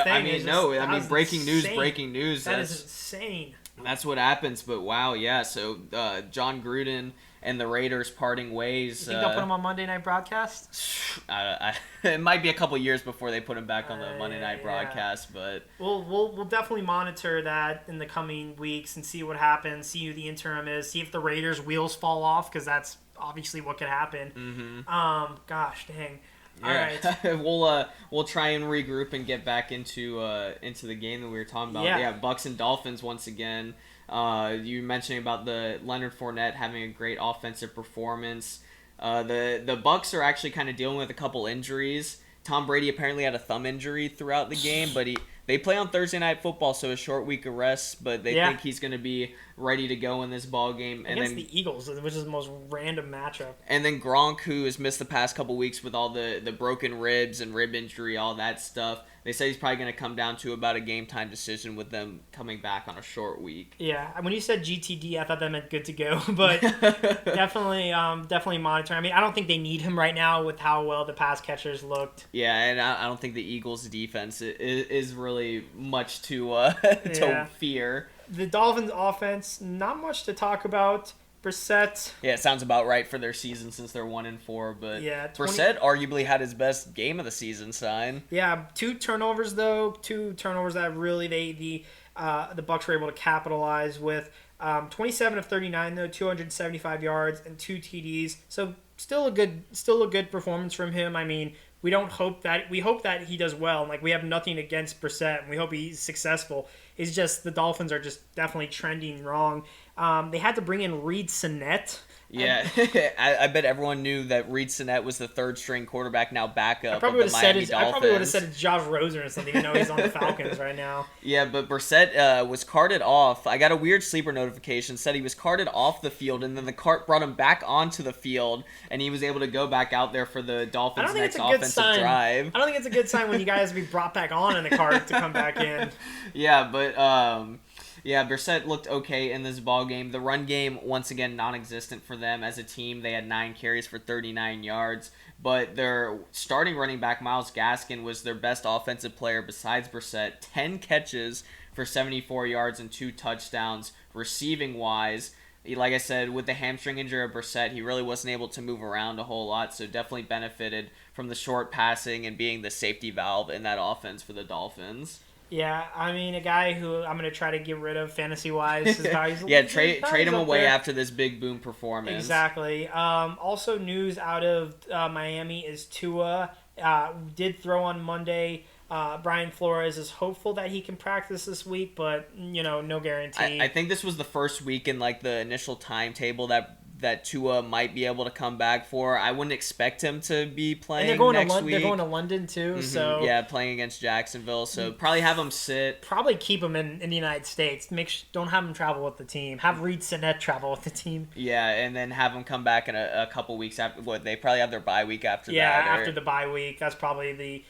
breaking news. That is insane. That's what happens, but wow, yeah. So Jon Gruden and the Raiders parting ways. You think they'll put him on Monday Night broadcast? It might be a couple years before they put him back on the Monday Night broadcast, but we'll definitely monitor that in the coming weeks and see what happens, see who the interim is, see if the Raiders' wheels fall off, because that's obviously what could happen. Mm-hmm. Gosh dang. Yeah. All right. we'll try and regroup and get back into the game that we were talking about. Yeah, Bucs and Dolphins once again. You mentioning about the Leonard Fournette having a great offensive performance. The Bucs are actually kind of dealing with a couple injuries. Tom Brady apparently had a thumb injury throughout the game, but they play on Thursday Night Football, so a short week of rest, but they think he's going to be ready to go in this ball game. And against the Eagles, which is the most random matchup. And then Gronk, who has missed the past couple weeks with all the broken ribs and rib injury, all that stuff, they say he's probably going to come down to about a game time decision with them coming back on a short week. Yeah, when you said GTD, I thought that meant good to go, but definitely monitor. I mean, I don't think they need him right now with how well the pass catchers looked. Yeah, and I don't think the Eagles' defense is really much to fear. The Dolphins' offense, not much to talk about. Brissett. Yeah, it sounds about right for their season since they're 1-4. But Brissett 20... arguably had his best game of the season. Yeah, 2 turnovers though. 2 turnovers that really the Bucs were able to capitalize with. 27 of 39 though, 275 yards and 2 TDs. So still a good performance from him. I mean, we hope that he does well. Like, we have nothing against Brissett, and we hope he's successful. It's just the Dolphins are just definitely trending wrong. They had to bring in Reid Sinnett. Yeah, I bet everyone knew that Reid Sinnett was the third-string quarterback, now backup. I probably would have said it's Josh Rosen or something, even though he's on the Falcons right now. Yeah, but Brissett was carted off. I got a weird sleeper notification, said he was carted off the field, and then the cart brought him back onto the field, and he was able to go back out there for the Dolphins' next offensive drive. I don't think it's a good sign when you guys be brought back on in the cart to come back in. Yeah, but Brissett looked okay in this ball game. The run game, once again, non-existent for them as a team. They had 9 carries for 39 yards, but their starting running back, Myles Gaskin, was their best offensive player besides Brissett. 10 catches for 74 yards and 2 touchdowns. Receiving-wise, like I said, with the hamstring injury of Brissett, he really wasn't able to move around a whole lot, so definitely benefited from the short passing and being the safety valve in that offense for the Dolphins. Yeah, I mean, a guy who I'm going to try to get rid of fantasy-wise. Trade him away after this big boom performance. Exactly. Also, news out of Miami is Tua did throw on Monday. Brian Flores is hopeful that he can practice this week, but, no guarantee. I think this was the first week in, the initial timetable that Tua might be able to come back for. I wouldn't expect him to be playing next week. They're going to London too, so... Yeah, playing against Jacksonville, so probably have him sit. Probably keep him in the United States. Don't have him travel with the team. Have Reid Sinnett travel with the team. Yeah, and then have him come back in a couple weeks after... They probably have their bye week after that. Yeah, after the bye week. That's probably the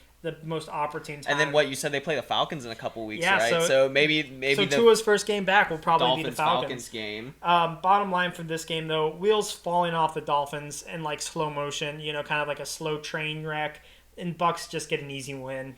most opportune time. And then what you said, they play the Falcons in a couple weeks, right? So maybe Tua's first game back will probably be the Falcons game. Bottom line from this game though, wheels falling off the Dolphins in slow motion, kind of like a slow train wreck, and Bucs just get an easy win,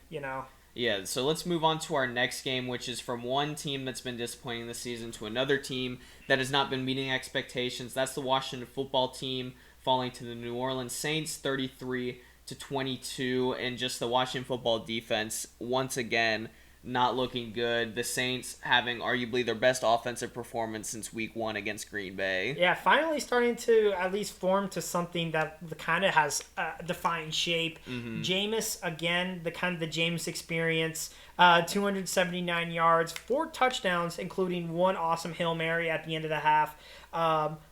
Yeah, so let's move on to our next game, which is from one team that's been disappointing this season to another team that has not been meeting expectations. That's the Washington football team falling to the New Orleans Saints 33-22, and just the Washington football defense once again not looking good. The Saints having arguably their best offensive performance since week 1 against Green Bay. Yeah, finally starting to at least form to something that kind of has defined shape. Mm-hmm. Jameis, again, the Jameis experience. 279 yards, 4 touchdowns, including 1 awesome Hail Mary at the end of the half.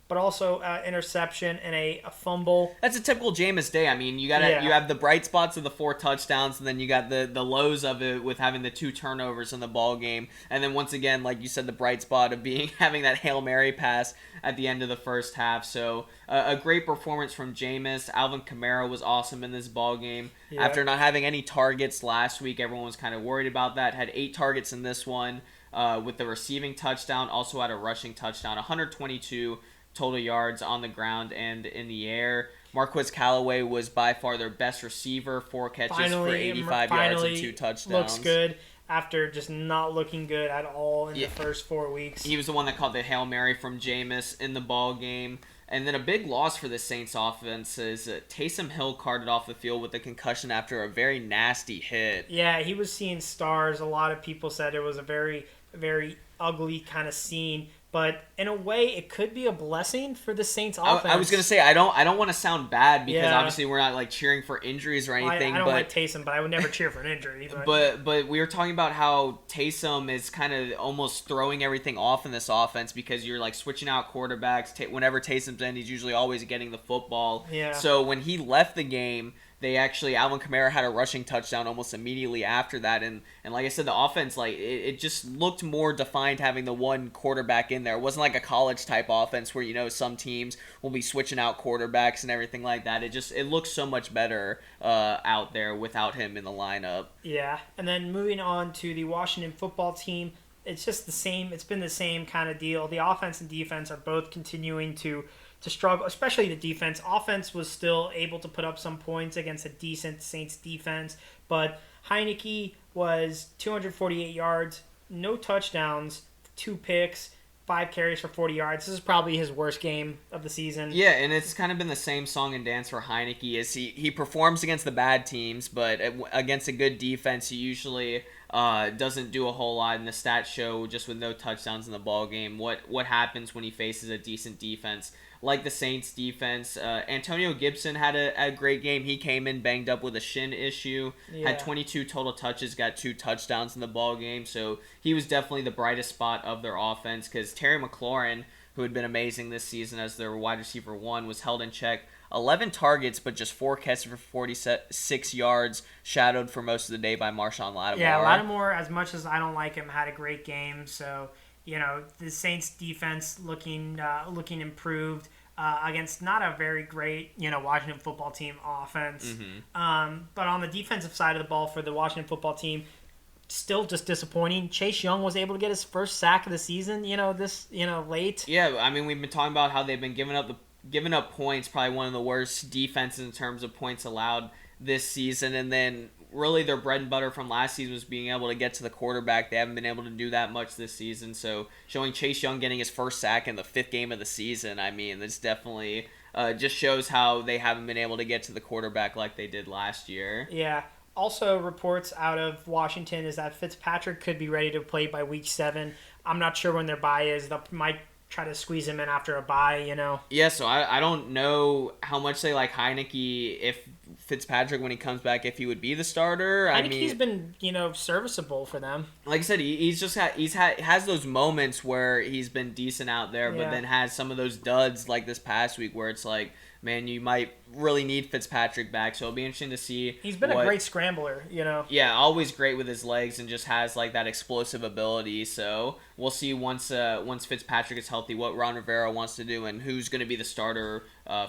But also interception and a fumble. That's a typical Jameis day. I mean, you have the bright spots of the 4 touchdowns, and then you got the lows of it with having the 2 turnovers in the ball game, and then once again, like you said, the bright spot of having that Hail Mary pass at the end of the first half. So a great performance from Jameis. Alvin Kamara was awesome in this ball game. Yeah. After not having any targets last week, everyone was kind of worried about that. Had 8 targets in this one. With the receiving touchdown, also had a rushing touchdown, 122 total yards on the ground and in the air. Marquez Callaway was by far their best receiver, 4 catches for 85 yards and 2 touchdowns. Looks good. after just not looking good at all in the first 4 weeks. He was the one that caught the Hail Mary from Jameis in the ball game. And then a big loss for the Saints offense is Taysom Hill carted off the field with a concussion after a very nasty hit. Yeah, he was seeing stars. A lot of people said it was a very, very ugly kind of scene. But in a way, it could be a blessing for the Saints offense. I was gonna say I don't want to sound bad because obviously we're not like cheering for injuries or anything. I don't like Taysom, but I would never cheer for an injury. But we were talking about how Taysom is kind of almost throwing everything off in this offense because you're like switching out quarterbacks. Whenever Taysom's in, he's usually always getting the football. Yeah. So when he left the game, Alvin Kamara had a rushing touchdown almost immediately after that, and like I said, the offense it just looked more defined having the one quarterback in there. It wasn't like a college type offense where some teams will be switching out quarterbacks and everything like that. It looks so much better out there without him in the lineup. Yeah, and then moving on to the Washington football team, it's just the same. It's been the same kind of deal. The offense and defense are both continuing to struggle, especially the defense. Offense was still able to put up some points against a decent Saints defense, but Heineke was 248 yards, no touchdowns, 2 picks, 5 carries for 40 yards. This is probably his worst game of the season. Yeah, and it's kind of been the same song and dance for Heineke. He performs against the bad teams, but against a good defense, he usually doesn't do a whole lot. And the stats show just with no touchdowns in the ball game what happens when he faces a decent defense like the Saints defense. Antonio Gibson had a great game. He came in banged up with a shin issue, had 22 total touches, got 2 touchdowns in the ball game. So he was definitely the brightest spot of their offense because Terry McLaurin, who had been amazing this season as their wide receiver 1, was held in check. 11 targets, but just 4 catches for 46 yards, shadowed for most of the day by Marshawn Lattimore. Yeah, Lattimore, as much as I don't like him, had a great game. So, the Saints defense looking improved against not a very great, Washington football team offense. Mm-hmm. But on the defensive side of the ball for the Washington football team, still just disappointing. Chase Young was able to get his first sack of the season, late. Yeah, I mean, we've been talking about how they've been giving up points, probably one of the worst defenses in terms of points allowed this season, and then really their bread and butter from last season was being able to get to the quarterback. They haven't been able to do that much this season, so showing Chase Young getting his first sack in the 5th game of the season, I mean, this definitely just shows how they haven't been able to get to the quarterback like they did last year. Yeah. Also, reports out of Washington is that Fitzpatrick could be ready to play by week 7. I'm not sure when their bye is. They might try to squeeze him in after a bye, Yeah, so I don't know how much they like Heineke, if Fitzpatrick, when he comes back, if he would be the starter. Heineke's been, serviceable for them. Like I said, has those moments where he's been decent out there, but then has some of those duds like this past week where it's like, man, you might really need Fitzpatrick back, so it'll be interesting to see. He's been a great scrambler, Yeah, always great with his legs and just has like that explosive ability. So we'll see once Fitzpatrick is healthy what Ron Rivera wants to do and who's going to be the starter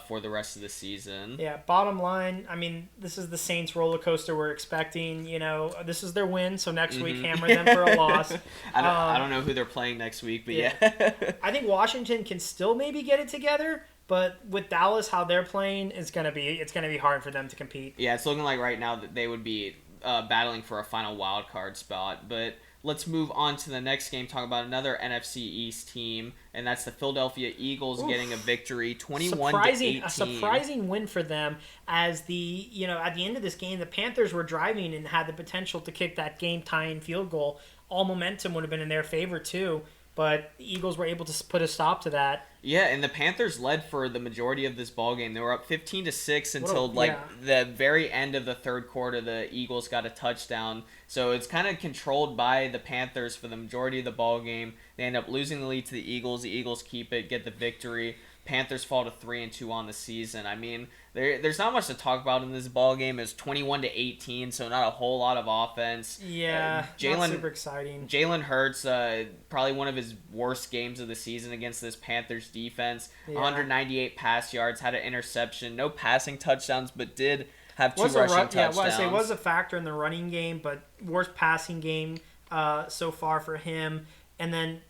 for the rest of the season. Yeah, bottom line, I mean, this is the Saints roller coaster we're expecting. This is their win, so next week hammer them for a loss. I don't know who they're playing next week, but yeah. I think Washington can still maybe get it together. But with Dallas, how they're playing, it's gonna be hard for them to compete. Yeah, it's looking like right now that they would be battling for a final wild card spot. But let's move on to the next game. Talk about another NFC East team, and that's the Philadelphia Eagles getting a victory, 21-18. A surprising win for them. As at the end of this game, the Panthers were driving and had the potential to kick that game-tying field goal. All momentum would have been in their favor too. But the Eagles were able to put a stop to that. Yeah, and the Panthers led for the majority of this ball game. They were up 15-6 until the very end of the third quarter. The Eagles got a touchdown, so it's kind of controlled by the Panthers for the majority of the ball game. They end up losing the lead to the Eagles. The Eagles keep it, get the victory. Panthers fall to 3-2 on the season. I mean, there's not much to talk about in this ball game. It's 21-18, so not a whole lot of offense. Yeah, not super exciting. Jalen Hurts, probably one of his worst games of the season against this Panthers defense. Yeah. 198 pass yards, had an interception, no passing touchdowns, but did have 2 rushing touchdowns. Yeah, it was a factor in the running game, but worst passing game so far for him. And then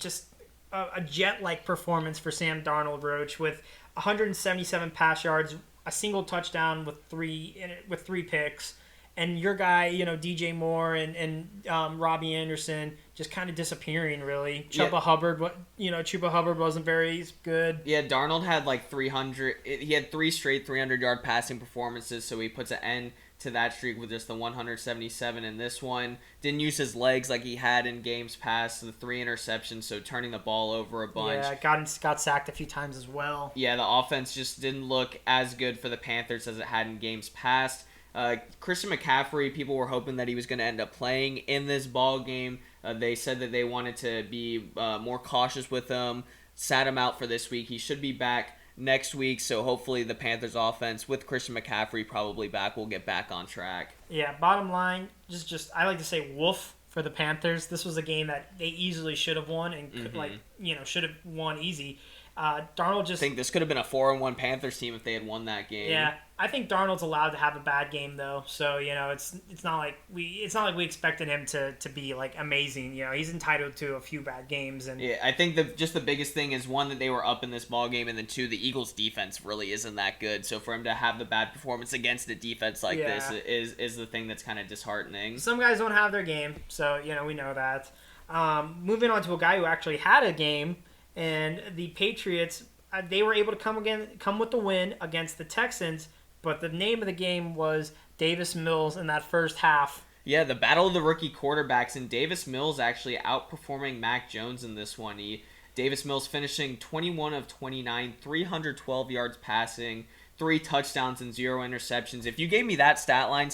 just a jet-like performance for Sam Darnold, Roach, with 177 pass yards, a single touchdown with three picks, and your guy, DJ Moore and Robbie Anderson just kind of disappearing, really. Chuba Hubbard wasn't very good. Yeah, Darnold had like 300. He had 3 straight 300-yard passing performances, so he puts an end to that streak with just the 177 in this one. Didn't use his legs like he had in games past. The 3 interceptions, so turning the ball over a bunch. Yeah, got sacked a few times as well. Yeah, the offense just didn't look as good for the Panthers as it had in games past. Christian McCaffrey, people were hoping that he was going to end up playing in this ball game. They said that they wanted to be more cautious with him, sat him out for this week. He should be back next week, so hopefully the Panthers offense with Christian McCaffrey probably back will get back on track. Yeah, bottom line, just I like to say woof for the Panthers. This was a game that they easily should have won and should have won easy. Darnold just... I think this could have been a 4-1 Panthers team if they had won that game. Yeah, I think Darnold's allowed to have a bad game though, so it's not like we expected him to be like amazing. He's entitled to a few bad games. And yeah, I think the biggest thing is, one, that they were up in this ball game, and then 2, the Eagles defense really isn't that good. So for him to have the bad performance against a defense like this is the thing that's kind of disheartening. Some guys don't have their game, so we know that. Moving on to a guy who actually had a game. And the Patriots, they were able to come with the win against the Texans, but the name of the game was Davis Mills in that first half. Yeah, the battle of the rookie quarterbacks, and Davis Mills actually outperforming Mac Jones in this one. Davis Mills finishing 21 of 29, 312 yards passing, 3 touchdowns and 0 interceptions. If you gave me that stat line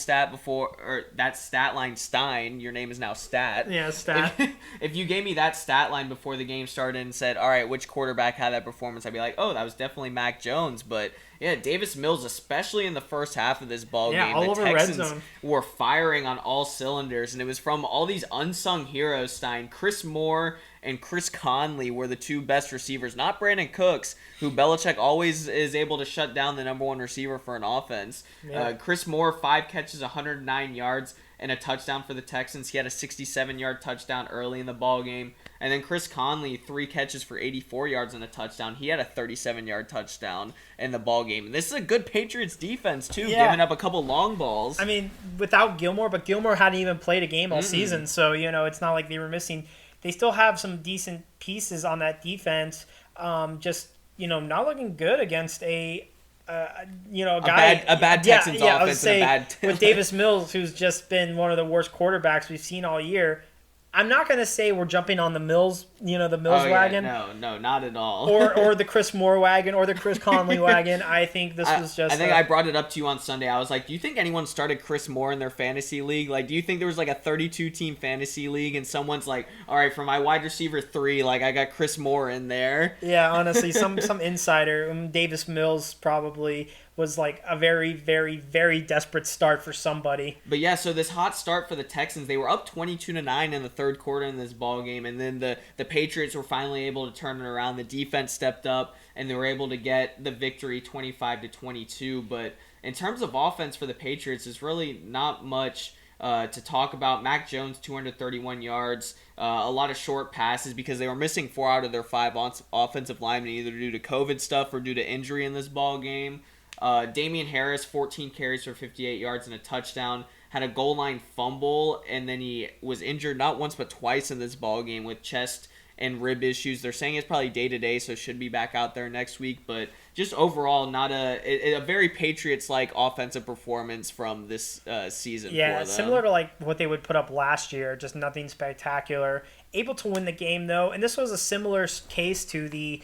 Stein, your name is now Stat. Yeah, Stat. If you gave me that stat line before the game started and said, all right, which quarterback had that performance, I'd be like, oh, that was definitely Mac Jones. But yeah, Davis Mills, especially in the first half of this ball game, all the over Texans red zone. Were firing on all cylinders, and it was from all these unsung heroes, Stein. Chris Moore and Chris Conley were the 2 best receivers, not Brandon Cooks, who Belichick always is able to shut down the number 1 receiver for an offense. Yeah. Chris Moore, 5 catches, 109 yards, and a touchdown for the Texans. He had a 67-yard touchdown early in the ball game. And then Chris Conley, 3 catches for 84 yards and a touchdown. He had a 37-yard touchdown in the ball game. And this is a good Patriots defense, too, giving up a couple long balls. I mean, without Gilmore, but Gilmore hadn't even played a game all season, so, it's not like they were missing. They still have some decent pieces on that defense, not looking good against a guy, a bad Texans offense, I would say, and a bad with Davis Mills, who's just been one of the worst quarterbacks we've seen all year. I'm not going to say we're jumping on the Mills, wagon. No, not at all. or the Chris Moore wagon or the Chris Conley wagon. I think this was just... I think I brought it up to you on Sunday. I was like, do you think anyone started Chris Moore in their fantasy league? Like, do you think there was like a 32-team fantasy league and someone's like, all right, for my wide receiver 3, like I got Chris Moore in there? Yeah, honestly, some insider, Davis Mills probably was like a very, very, very desperate start for somebody. But yeah, so this hot start for the Texans, they were up 22-9 in the third quarter in this ball game, and then the Patriots were finally able to turn it around. The defense stepped up, and they were able to get the victory 25-22. But in terms of offense for the Patriots, there's really not much to talk about. Mac Jones, 231 yards, a lot of short passes because they were missing 4 out of their 5 offensive linemen, either due to COVID stuff or due to injury in this ball game. Damian Harris, 14 carries for 58 yards and a touchdown, had a goal line fumble, and then he was injured not once but twice in this ball game with chest and rib issues. They're saying it's probably day-to-day, so should be back out there next week. But just overall, not a very Patriots-like offensive performance from this season for them. Similar to like what they would put up last year, just nothing spectacular. Able to win the game, though, and this was a similar case to the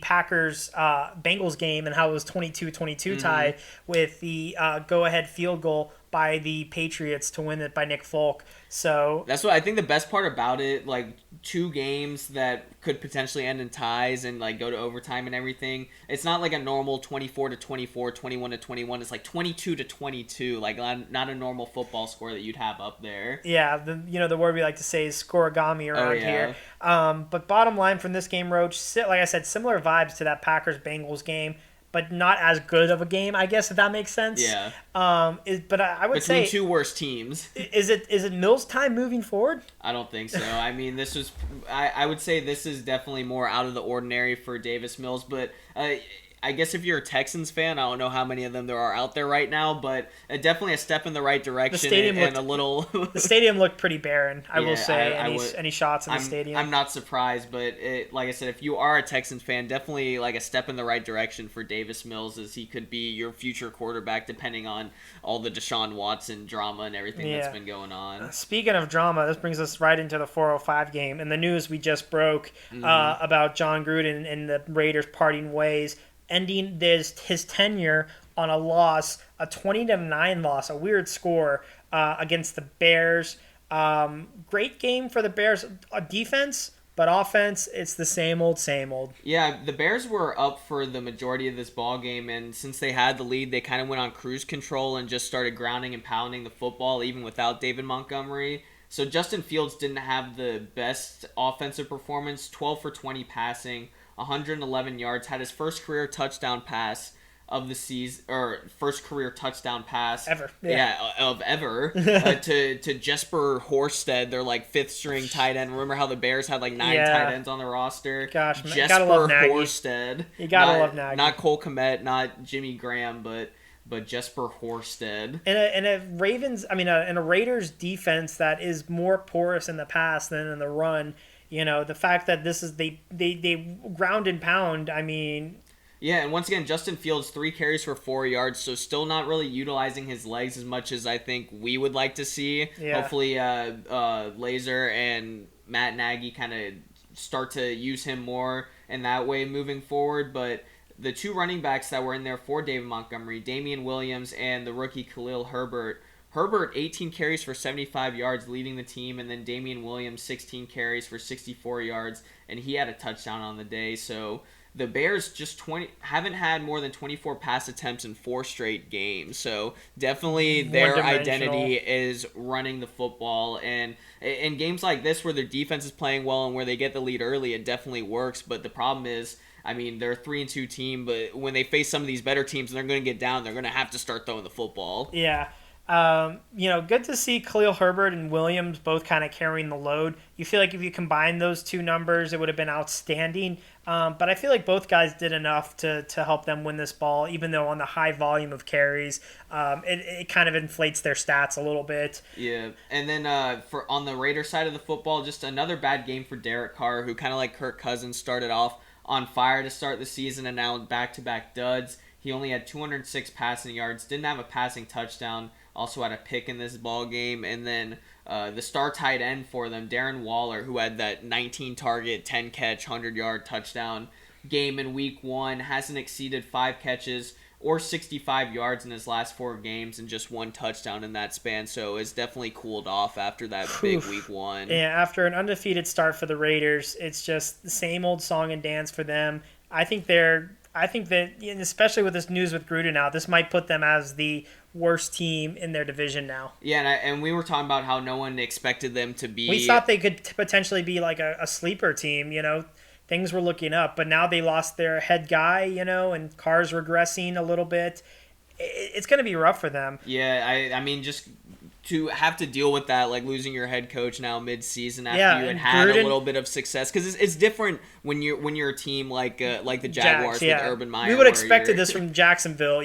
Packers Bengals game and how it was 22-22 tie with the go-ahead field goal by the Patriots to win it by Nick Folk. So that's what I think the best part about it, like 2 games that could potentially end in ties and like go to overtime and everything. It's not like a normal 24-24, 21-21. It's like 22-22, like not a normal football score that you'd have up there. Yeah, the word we like to say is scoregami around here. But bottom line from this game, Roach, like I said, similar vibes to that Packers Bengals game, but not as good of a game, I guess, if that makes sense. Yeah. But I would say between 2 worst teams. Is it Mills' time moving forward? I don't think so. I mean, this was I would say this is definitely more out of the ordinary for Davis Mills, but I guess if you're a Texans fan, I don't know how many of them there are out there right now, but definitely a step in the right direction and a little. The stadium looked pretty barren, I will say. Any shots in the I'm, stadium? I'm not surprised, but like I said, if you are a Texans fan, definitely like a step in the right direction for Davis Mills, as he could be your future quarterback, depending on all the Deshaun Watson drama and everything that's been going on. Speaking of drama, this brings us right into the 405 game and the news we just broke about Jon Gruden and the Raiders parting ways, ending his tenure on a loss, a 20-9 loss, a weird score against the Bears. Great game for the Bears defense, but offense, it's the same old, same old. Yeah, the Bears were up for the majority of this ball game, and since they had the lead, they kind of went on cruise control and just started grounding and pounding the football, even without David Montgomery. So Justin Fields didn't have the best offensive performance, 12 for 20 passing, 111 yards, had his first career touchdown pass of the season, or first career touchdown pass ever to Jesper Horsted, their like fifth string tight end. Remember how the Bears had like 9 tight ends on the roster? Gosh, man, Jesper Horsted. You gotta love Nagy. Not Cole Kmet, not Jimmy Graham, but Jesper Horsted. And a Raiders defense that is more porous in the pass than in the run. You know, the fact that this is they ground and pound. I mean. Yeah, and once again, Justin Fields, 3 carries for 4 yards, so still not really utilizing his legs as much as I think we would like to see. Yeah. Hopefully, Laser and Matt Nagy kind of start to use him more in that way moving forward. But the 2 running backs that were in there for David Montgomery, Damian Williams and the rookie Khalil Herbert. Herbert, 18 carries for 75 yards, leading the team, and then Damian Williams, 16 carries for 64 yards, and he had a touchdown on the day. So the Bears just haven't had more than 24 pass attempts in 4 straight games. So definitely their identity is running the football. And in games like this where their defense is playing well and where they get the lead early, it definitely works. But the problem is, I mean, they're a 3-2 team, but when they face some of these better teams and they're going to get down, they're going to have to start throwing the football. Yeah. Good to see Khalil Herbert and Williams both kind of carrying the load. You feel like if you combine those 2 numbers, it would have been outstanding. But I feel like both guys did enough to help them win this ball, even though on the high volume of carries, it kind of inflates their stats a little bit. Yeah, and then on the Raiders side of the football, just another bad game for Derek Carr, who kind of like Kirk Cousins started off on fire to start the season and now back-to-back duds. He only had 206 passing yards, didn't have a passing touchdown, also had a pick in this ball game. And then the star tight end for them, Darren Waller, who had that 19-target, 10-catch, 100-yard touchdown game in week 1, hasn't exceeded 5 catches or 65 yards in his last 4 games and just 1 touchdown in that span. So it's definitely cooled off after that big week 1. Yeah, after an undefeated start for the Raiders, it's just the same old song and dance for them. I think that, especially with this news with Gruden out, this might put them as the worst team in their division now. Yeah, and we were talking about how no one expected them to be. We thought they could potentially be like a sleeper team, Things were looking up, but now they lost their head guy, and Carr's regressing a little bit. It's going to be rough for them. Yeah, I mean, just to have to deal with that, like losing your head coach now mid-season after you had Gruden, a little bit of success, because it's different when you're a team like the Jaguars with Urban Meyer. We would have expected this from Jacksonville,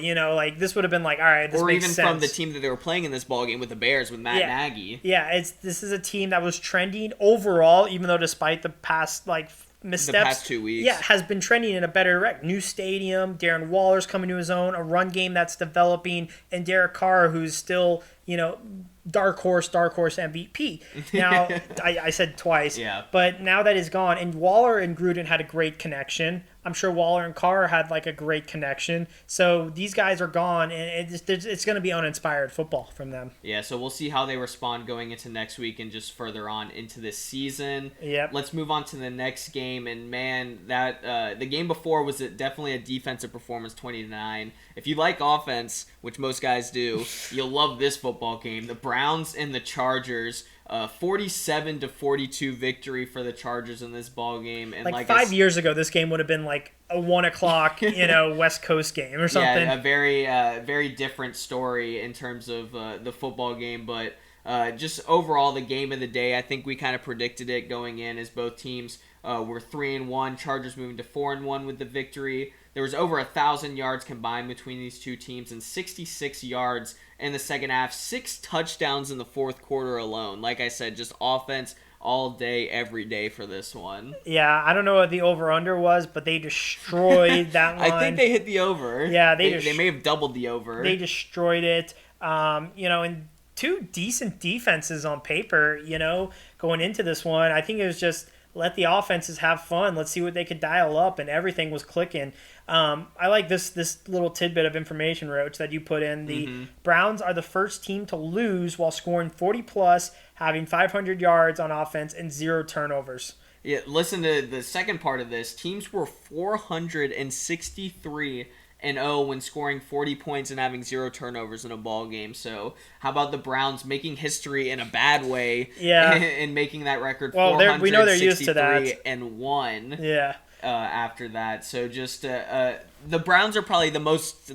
this would have been like, all right, this makes sense. Or even from the team that they were playing in this ballgame with the Bears with Matt Nagy. Yeah, this is a team that was trending overall, even though despite the past missteps, the past 2 weeks. Yeah, has been trending in a better direction. New stadium, Darren Waller's coming to his own, a run game that's developing, and Derek Carr, who's still, dark horse MVP. Now, I said twice, but now that is gone, and Waller and Gruden had a great connection. I'm sure Waller and Carr had like a great connection. So these guys are gone, and it's going to be uninspired football from them. Yeah, so we'll see how they respond going into next week and just further on into this season. Yep. Let's move on to the next game, and man, that the game before was definitely a defensive performance, 20-9. If you like offense, which most guys do, you'll love this football game. The Browns and the Chargers. 47-42 victory for the Chargers in this ball game, and like 5 years ago, this game would have been like a 1:00, West Coast game or something. Yeah, a very different story in terms of the football game, but just overall the game of the day, I think we kind of predicted it going in, as both teams were 3-1. Chargers moving to 4-1 with the victory. There was over 1,000 yards combined between these two teams and 66 yards in the second half. 6 touchdowns in the fourth quarter alone. Like I said, just offense all day, every day for this one. Yeah, I don't know what the over-under was, but they destroyed that line. I think they hit the over. Yeah, they may have doubled the over. They destroyed it. And two decent defenses on paper, going into this one. I think it was just let the offenses have fun. Let's see what they could dial up, and everything was clicking. I like this little tidbit of information, Roach, that you put in. The Browns are the first team to lose while scoring 40-plus, having 500 yards on offense and 0 turnovers. Yeah, listen to the second part of this. Teams were 463-0 when scoring 40 points and having 0 turnovers in a ball game. So how about the Browns making history in a bad way? Yeah, and making that record. Well, we know they're used to that. And 1. Yeah. After that, so just the Browns are probably the most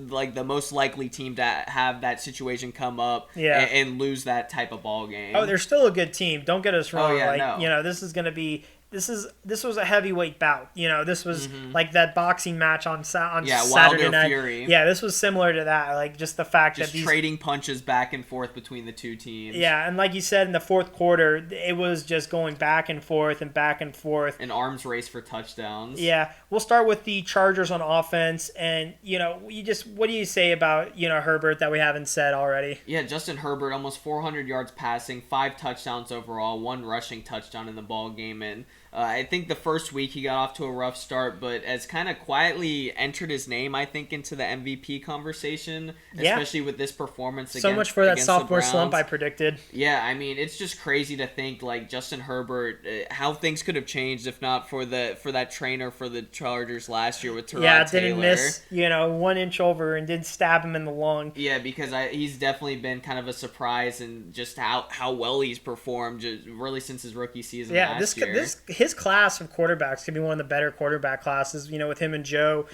likely team to have that situation come up and lose that type of ball game. Oh, they're still a good team. Don't get us wrong. Oh, yeah, no. This is going to be. This was a heavyweight bout. This was like that boxing match on Saturday night. Fury. Yeah, this was similar to that. Like just the fact that these trading punches back and forth between the two teams. Yeah, and like you said, in the fourth quarter, it was just going back and forth and back and forth. An arms race for touchdowns. Yeah, we'll start with the Chargers on offense, and what do you say about Herbert that we haven't said already? Yeah, Justin Herbert almost 400 yards passing, 5 touchdowns overall, 1 rushing touchdown in the ball game, and I think the first week he got off to a rough start, but has kind of quietly entered his name, I think, into the MVP conversation, especially with this performance. So much for that sophomore slump I predicted. Yeah, I mean, it's just crazy to think, like, Justin Herbert, how things could have changed if not for that trainer for the Chargers last year with Tyrod Taylor. Didn't miss, 1 inch over and didn't stab him in the lung. Yeah, because he's definitely been kind of a surprise and just how well he's performed, just really since his rookie season last year. His class of quarterbacks could be one of the better quarterback classes, with him and Joe,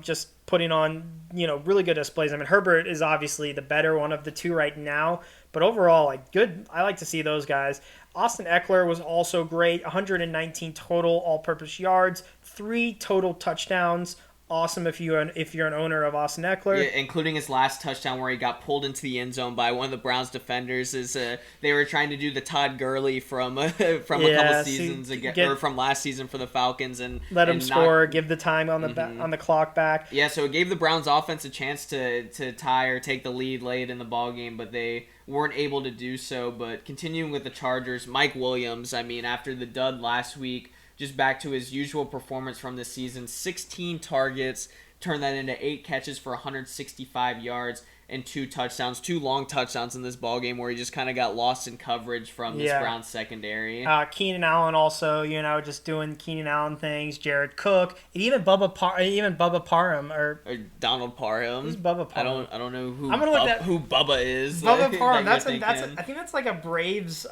just putting on, really good displays. I mean, Herbert is obviously the better one of the two right now, but overall, good. I like to see those guys. Austin Eckler was also great, 119 total all-purpose yards, 3 total touchdowns. Awesome if you're an owner of Austin Eckler. Yeah, including his last touchdown where he got pulled into the end zone by one of the Browns defenders. They were trying to do the Todd Gurley from a couple seasons ago, or from last season for the Falcons, and let him score, give the time on the clock back. Yeah, so it gave the Browns offense a chance to tie or take the lead late in the ball game, but they weren't able to do so. But continuing with the Chargers, Mike Williams, I mean, after the dud last week, just back to his usual performance from this season. 16 targets, turned that into 8 catches for 165 yards and 2 touchdowns. 2 long touchdowns in this ballgame where he just kind of got lost in coverage from this Browns secondary. Keenan Allen also, just doing Keenan Allen things. Jared Cook, and even Bubba Parham or Donald Parham. Who's Bubba Parham? I don't know who who Bubba is. Bubba Parham. I think that's like a Braves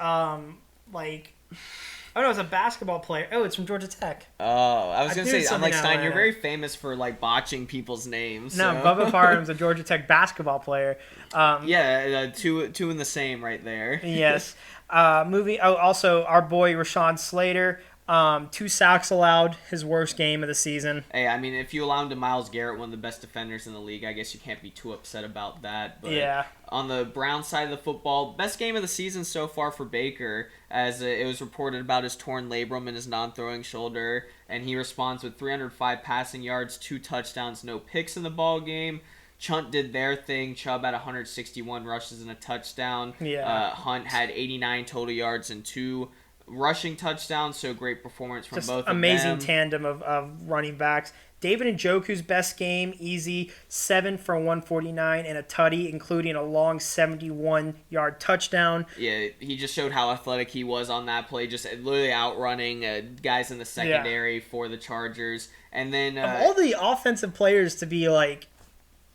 Oh, no, it's a basketball player. Oh, it's from Georgia Tech. Oh, I was going to say, I'm like, Stein, you're very famous for, botching people's names. No, Bubba Parham's a Georgia Tech basketball player. Two in the same right there. Yes. Also, our boy Rashawn Slater, 2 sacks allowed, his worst game of the season. Hey, I mean, if you allow him to Myles Garrett, one of the best defenders in the league, I guess you can't be too upset about that. But on the Browns side of the football, best game of the season so far for Baker, as it was reported about his torn labrum in his non-throwing shoulder, and he responds with 305 passing yards, 2 touchdowns, no picks in the ball game. Chunt did their thing. Chubb had 161 rushes and a touchdown. Hunt had 89 total yards and 2 rushing touchdowns, so great performance from both of them. Amazing tandem of running backs. David Njoku's best game, easy, 7 for 149 and a tutty, including a long 71-yard touchdown. Yeah, he just showed how athletic he was on that play, just literally outrunning guys in the secondary for the Chargers. And then of all the offensive players to be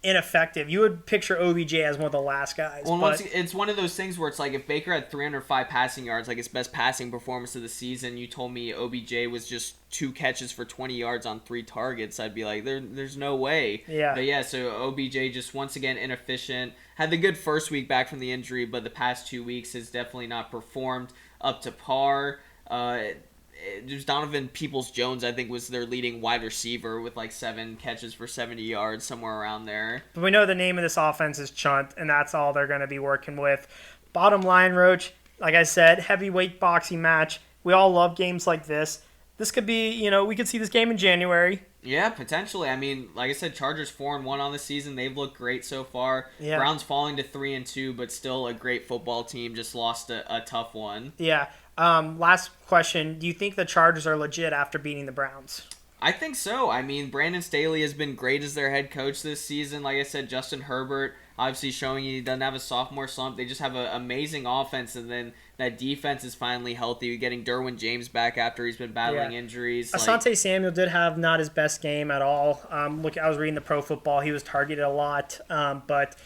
ineffective, you would picture OBJ as one of the last guys. Well, it's one of those things where it's like if Baker had 305 passing yards, like his best passing performance of the season, you told me OBJ was just 2 catches for 20 yards on 3 targets, I'd be like, there's no way. Yeah. But so OBJ just once again inefficient. Had the good first week back from the injury, but the past 2 weeks has definitely not performed up to par. There's Donovan Peoples-Jones, I think, was their leading wide receiver with like 7 catches for 70 yards, somewhere around there. But we know the name of this offense is Chunt, and that's all they're going to be working with. Bottom line, Roach, like I said, heavyweight boxing match. We all love games like this. This could be, we could see this game in January. Yeah, potentially. I mean, like I said, Chargers 4-1 on the season. They've looked great so far. Yeah. Browns falling to 3-2, but still a great football team. Just lost a tough one. Yeah. Last question. Do you think the Chargers are legit after beating the Browns? I think so. I mean, Brandon Staley has been great as their head coach this season. Like I said, Justin Herbert obviously showing he doesn't have a sophomore slump. They just have an amazing offense, and then that defense is finally healthy. Getting Derwin James back after he's been battling injuries. Asante Samuel did have not his best game at all. Look, I was reading the Pro Football. He was targeted a lot, but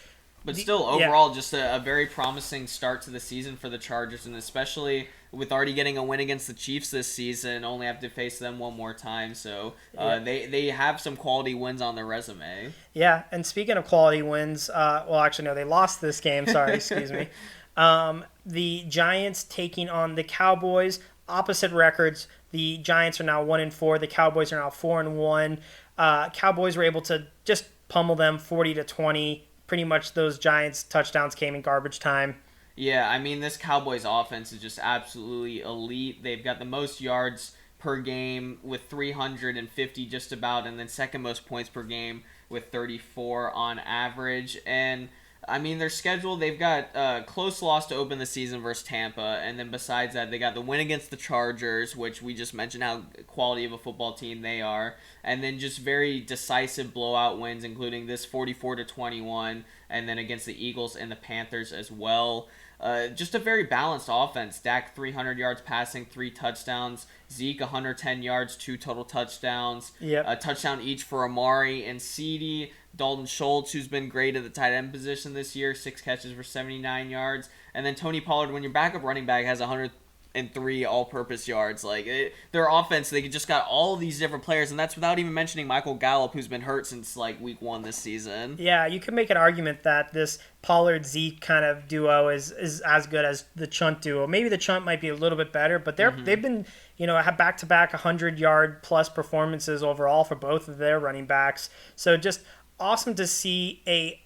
still, overall, just a very promising start to the season for the Chargers, and especially with already getting a win against the Chiefs this season, only have to face them one more time. So they have some quality wins on their resume. Yeah, and speaking of quality wins, they lost this game. Sorry, excuse me. The Giants taking on the Cowboys, opposite records. The Giants are now 1-4. The Cowboys are now 4-1. Cowboys were able to just pummel them 40-20. Pretty much those Giants touchdowns came in garbage time. Yeah, I mean, this Cowboys offense is just absolutely elite. They've got the most yards per game with 350 just about, and then second most points per game with 34 on average. And I mean, their schedule, they've got a close loss to open the season versus Tampa, and then besides that, they got the win against the Chargers, which we just mentioned how quality of a football team they are, and then just very decisive blowout wins, including this 44-21, and then against the Eagles and the Panthers as well. Just a very balanced offense. Dak 300 yards passing, 3 touchdowns. Zeke 110 yards, 2 total touchdowns. Yep. A touchdown each for Amari and CeeDee. Dalton Schultz, who's been great at the tight end position this year, 6 catches for 79 yards. And then Tony Pollard, when your backup running back has 103 all-purpose yards. Their offense, they just got all of these different players, and that's without even mentioning Michael Gallup, who's been hurt since week 1 this season. Yeah, you can make an argument that this Pollard-Zeke kind of duo is as good as the Chunt duo. Maybe the Chunt might be a little bit better, but they've been have back-to-back 100-yard plus performances overall for both of their running backs. So just awesome to see a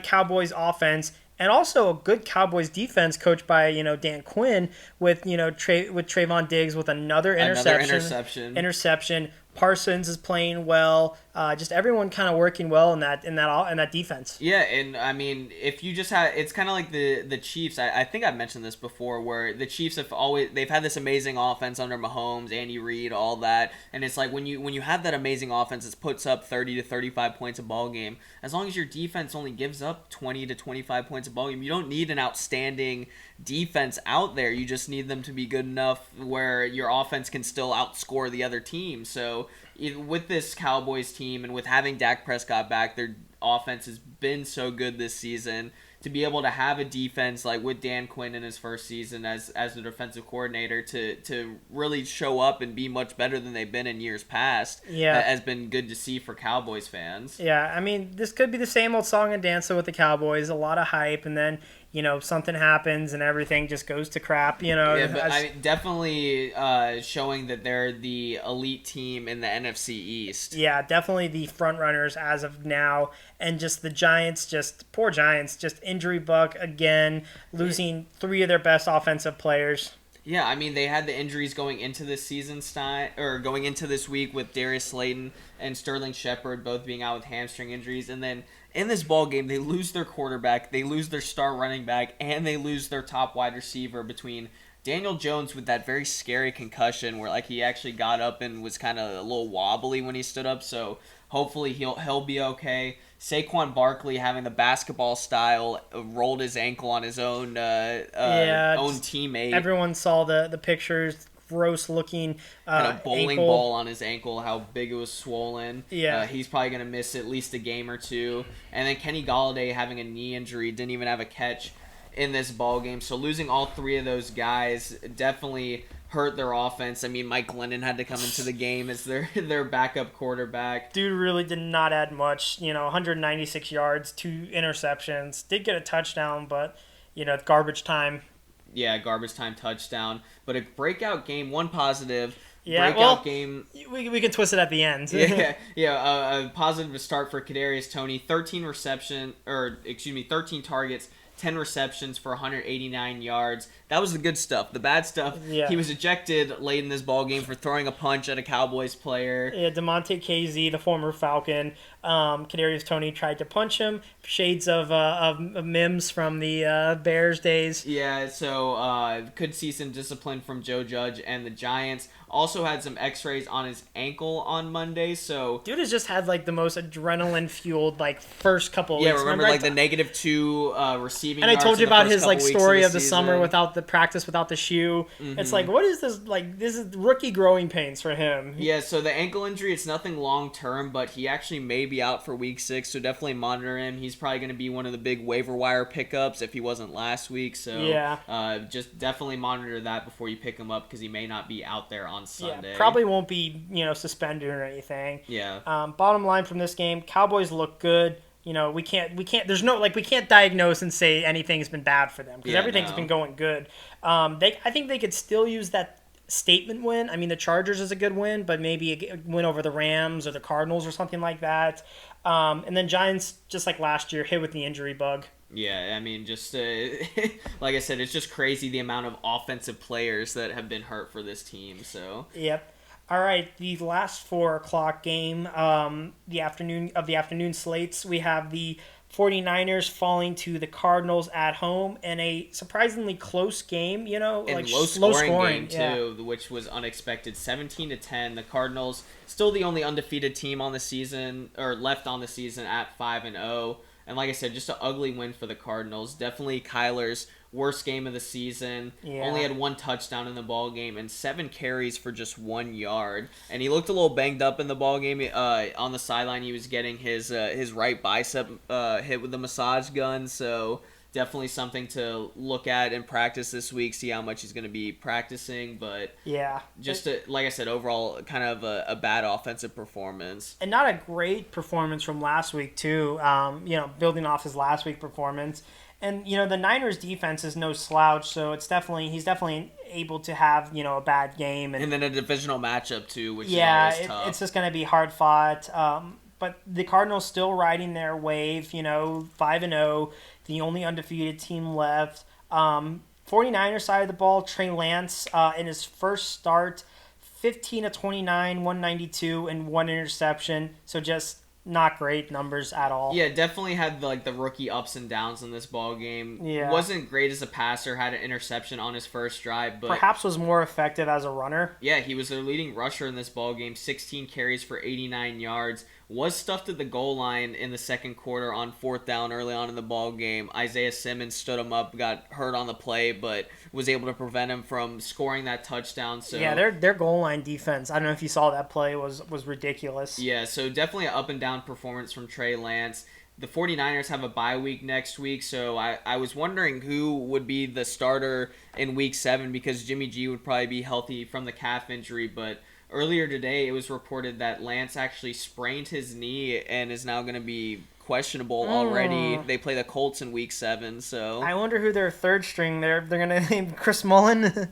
Cowboys offense and also a good Cowboys defense coached by Dan Quinn with with Trayvon Diggs with another interception. Parsons is playing well. Just everyone kind of working well in that defense. Yeah, and I mean, if you just have, it's kind of like the Chiefs. I think I've mentioned this before, where the Chiefs they've had this amazing offense under Mahomes, Andy Reid, all that, and it's like when you have that amazing offense, it puts up 30 to 35 points a ball game. As long as your defense only gives up 20 to 25 points a ball game, you don't need an outstanding defense out there. You just need them to be good enough where your offense can still outscore the other team. So with this Cowboys team and with having Dak Prescott back, their offense has been so good this season. To be able to have a defense like with Dan Quinn in his first season as the defensive coordinator to really show up and be much better than they've been in years past, has been good to see for Cowboys fans. Yeah, I mean, this could be the same old song and dance with the Cowboys. A lot of hype, and then something happens and everything just goes to crap. Yeah, but definitely showing that they're the elite team in the NFC East. Yeah, definitely the front runners as of now. And just the Giants, poor Giants, just injury bug again, losing 3 of their best offensive players. Yeah, I mean, they had the injuries going into this season, going into this week with Darius Slayton and Sterling Shepard both being out with hamstring injuries. And then in this ball game, they lose their quarterback, they lose their star running back, and they lose their top wide receiver between Daniel Jones with that very scary concussion where he actually got up and was kind of a little wobbly when he stood up. So hopefully he'll be okay. Saquon Barkley having the basketball style, rolled his ankle on his own own teammate. Everyone saw the pictures. Gross looking had a bowling ball on his ankle, how big it was swollen. Yeah. He's probably going to miss at least a game or 2. And then Kenny Golladay having a knee injury, didn't even have a catch in this ball game. So losing all 3 of those guys definitely hurt their offense. I mean, Mike Glennon had to come into the game as their backup quarterback. Dude really did not add much. 196 yards, 2 interceptions. Did get a touchdown, but garbage time. garbage time touchdown. But a breakout game, one positive. Yeah, breakout game. We can twist it at the end. A positive to start for Kadarius Toney. 13 targets, 10 receptions for 189 yards. That was the good stuff. The bad stuff, he was ejected late in this ball game for throwing a punch at a Cowboys player. Yeah, DeMonte KZ, the former Falcon, Kadarius Toney tried to punch him. Shades of Mims from the Bears days. Yeah, so could see some discipline from Joe Judge and the Giants. Also had some x-rays on his ankle on Monday, so... Dude has just had, the most adrenaline-fueled, first couple weeks. Yeah, remember the -2 receiving yards. And I told you about his, story of the season. Summer without the practice, without the shoe. Mm-hmm. It's what is this, this is rookie growing pains for him. Yeah, so the ankle injury, it's nothing long-term, but he actually may be out for Week 6, so definitely monitor him. He's probably going to be one of the big waiver wire pickups if he wasn't last week, so just definitely monitor that before you pick him up, because he may not be out there on Sunday. Yeah, probably won't be, suspended or anything. Yeah. Bottom line from this game, Cowboys look good. We can't diagnose and say anything's been bad for them, because everything's been going good. I think they could still use that statement win. I mean, the Chargers is a good win, but maybe a win over the Rams or the Cardinals or something like that. And then Giants, just like last year, hit with the injury bug. Yeah, I mean, just like I said, it's just crazy the amount of offensive players that have been hurt for this team. So yep. All right, the last 4:00 game, the afternoon slates, we have the 49ers falling to the Cardinals at home in a surprisingly close game, and low scoring game too, which was unexpected. 17-10. The Cardinals still the only undefeated team on the season, or left on the season at 5-0. And like I said, just an ugly win for the Cardinals. Definitely Kyler's worst game of the season. Yeah. Only had 1 touchdown in the ball game and 7 carries for just 1 yard. And he looked a little banged up in the ball game. On the sideline, he was getting his right bicep hit with the massage gun. So definitely something to look at in practice this week. See how much he's going to be practicing. But like I said, overall, kind of a bad offensive performance. And not a great performance from last week too. Building off his last week performance. And, the Niners defense is no slouch, so he's definitely able to have, a bad game. And then a divisional matchup, too, which is always tough. It's just going to be hard fought. But the Cardinals still riding their wave, 5-0, the only undefeated team left. 49ers side of the ball, Trey Lance, in his first start, 15 of 29, 192, and 1 interception. So just not great numbers at all. Yeah, definitely had the rookie ups and downs in this ball game. Yeah. Wasn't great as a passer, had an interception on his first drive, but perhaps was more effective as a runner. Yeah, he was their leading rusher in this ball game, 16 carries for 89 yards. Was stuffed at the goal line in the second quarter on 4th down early on in the ball game. Isaiah Simmons stood him up, got hurt on the play, but was able to prevent him from scoring that touchdown. So yeah, their goal line defense, I don't know if you saw that play, was ridiculous. Yeah, so definitely an up and down performance from Trey Lance. The 49ers have a bye week next week, so I was wondering who would be the starter in Week 7, because Jimmy G would probably be healthy from the calf injury, but earlier today, it was reported that Lance actually sprained his knee and is now going to be questionable already. They play the Colts in Week 7, so I wonder who their third string. They're going to name Chris Mullen,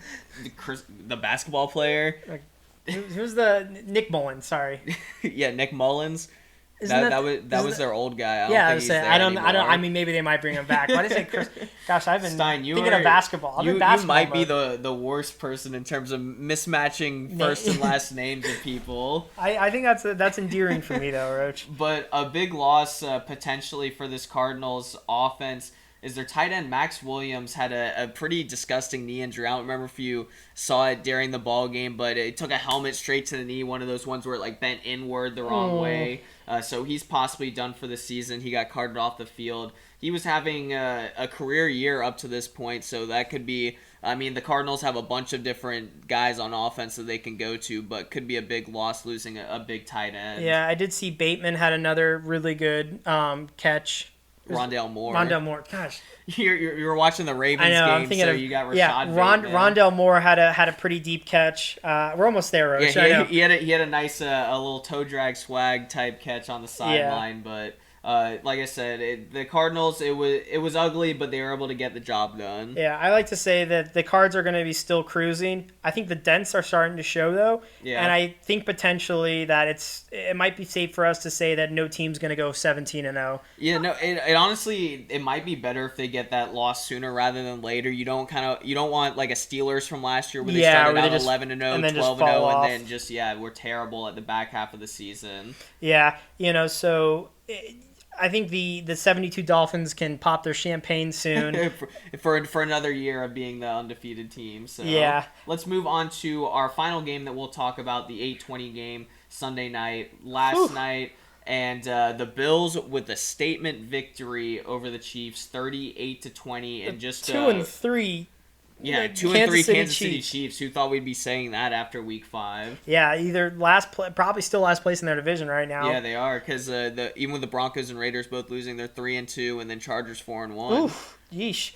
the basketball player. Who's the Nick Mullins? Sorry. Yeah, Nick Mullins. That was their old guy. I mean, maybe they might bring him back. Why did I say Chris? Gosh, I've been thinking of basketball. You might be the worst person in terms of mismatching first and last names of people. I think that's endearing for me though, Roach. But a big loss potentially for this Cardinals offense is their tight end Max Williams had a pretty disgusting knee injury. I don't remember if you saw it during the ball game, but it took a helmet straight to the knee, one of those ones where it bent inward the wrong way. So he's possibly done for the season. He got carted off the field. He was having a career year up to this point, so that could be... I mean, the Cardinals have a bunch of different guys on offense that they can go to, but could be a big loss losing a big tight end. Yeah, I did see Bateman had another really good catch. Rondale Moore. Gosh. You're watching the Ravens game, so you got Rashad Bateman. Rondale Moore had a pretty deep catch. We're almost there, Roach. Yeah, he had a nice a little toe drag swag type catch on the sideline, but Like I said, the Cardinals, it was ugly, but they were able to get the job done. Yeah, I like to say that the Cards are going to be still cruising. I think the dents are starting to show though, Yeah. and I think potentially that it might be safe for us to say that no team's going to go 17-0. Yeah, no, it honestly, it might be better if they get that loss sooner rather than later. You don't want like a Steelers from last year where they started out 11-0, 12-0, and then just we're terrible at the back half of the season. Yeah, so I think the 72 Dolphins can pop their champagne soon. for another year of being the undefeated team. So yeah. Let's move on to our final game that we'll talk about, the 8:20 game Sunday night. Last night, and the Bills with a statement victory over the Chiefs, 38-20, and just 2-3. Yeah, 2-3 Kansas City Chiefs. Who thought we'd be saying that after Week 5? Yeah, either probably still last place in their division right now. Yeah, they are, because even with the Broncos and Raiders both losing, they're 3-2, and then Chargers 4-1. Oof, yeesh.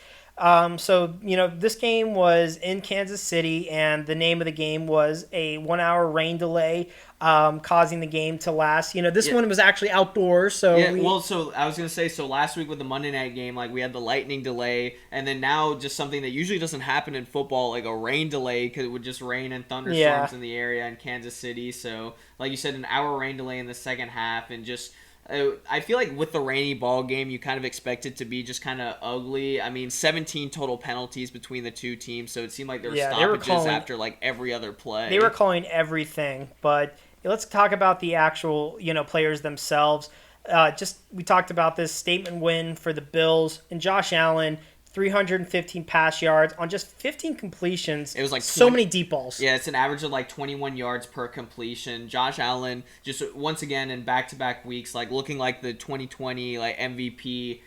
So this game was in Kansas City, and the name of the game was a 1-hour rain delay, causing the game to last. This one was actually outdoors. So so I was gonna say, so last week with the Monday night game, like we had the lightning delay, and then now just something that usually doesn't happen in football, like a rain delay, because it would just rain and thunderstorms in the area in Kansas City. So like you said, an hour rain delay in the second half, and just. I feel like with the rainy ball game, you kind of expect it to be just kind of ugly. I mean, 17 total penalties between the two teams, so it seemed like there were stoppages after like every other play. They were calling everything, but let's talk about the actual players themselves. We talked about this statement win for the Bills and Josh Allen. 315 pass yards on just 15 completions. It was like so many deep balls. Yeah, it's an average of like 21 yards per completion. Josh Allen just once again in back-to-back weeks, like looking like the 2020 like MVP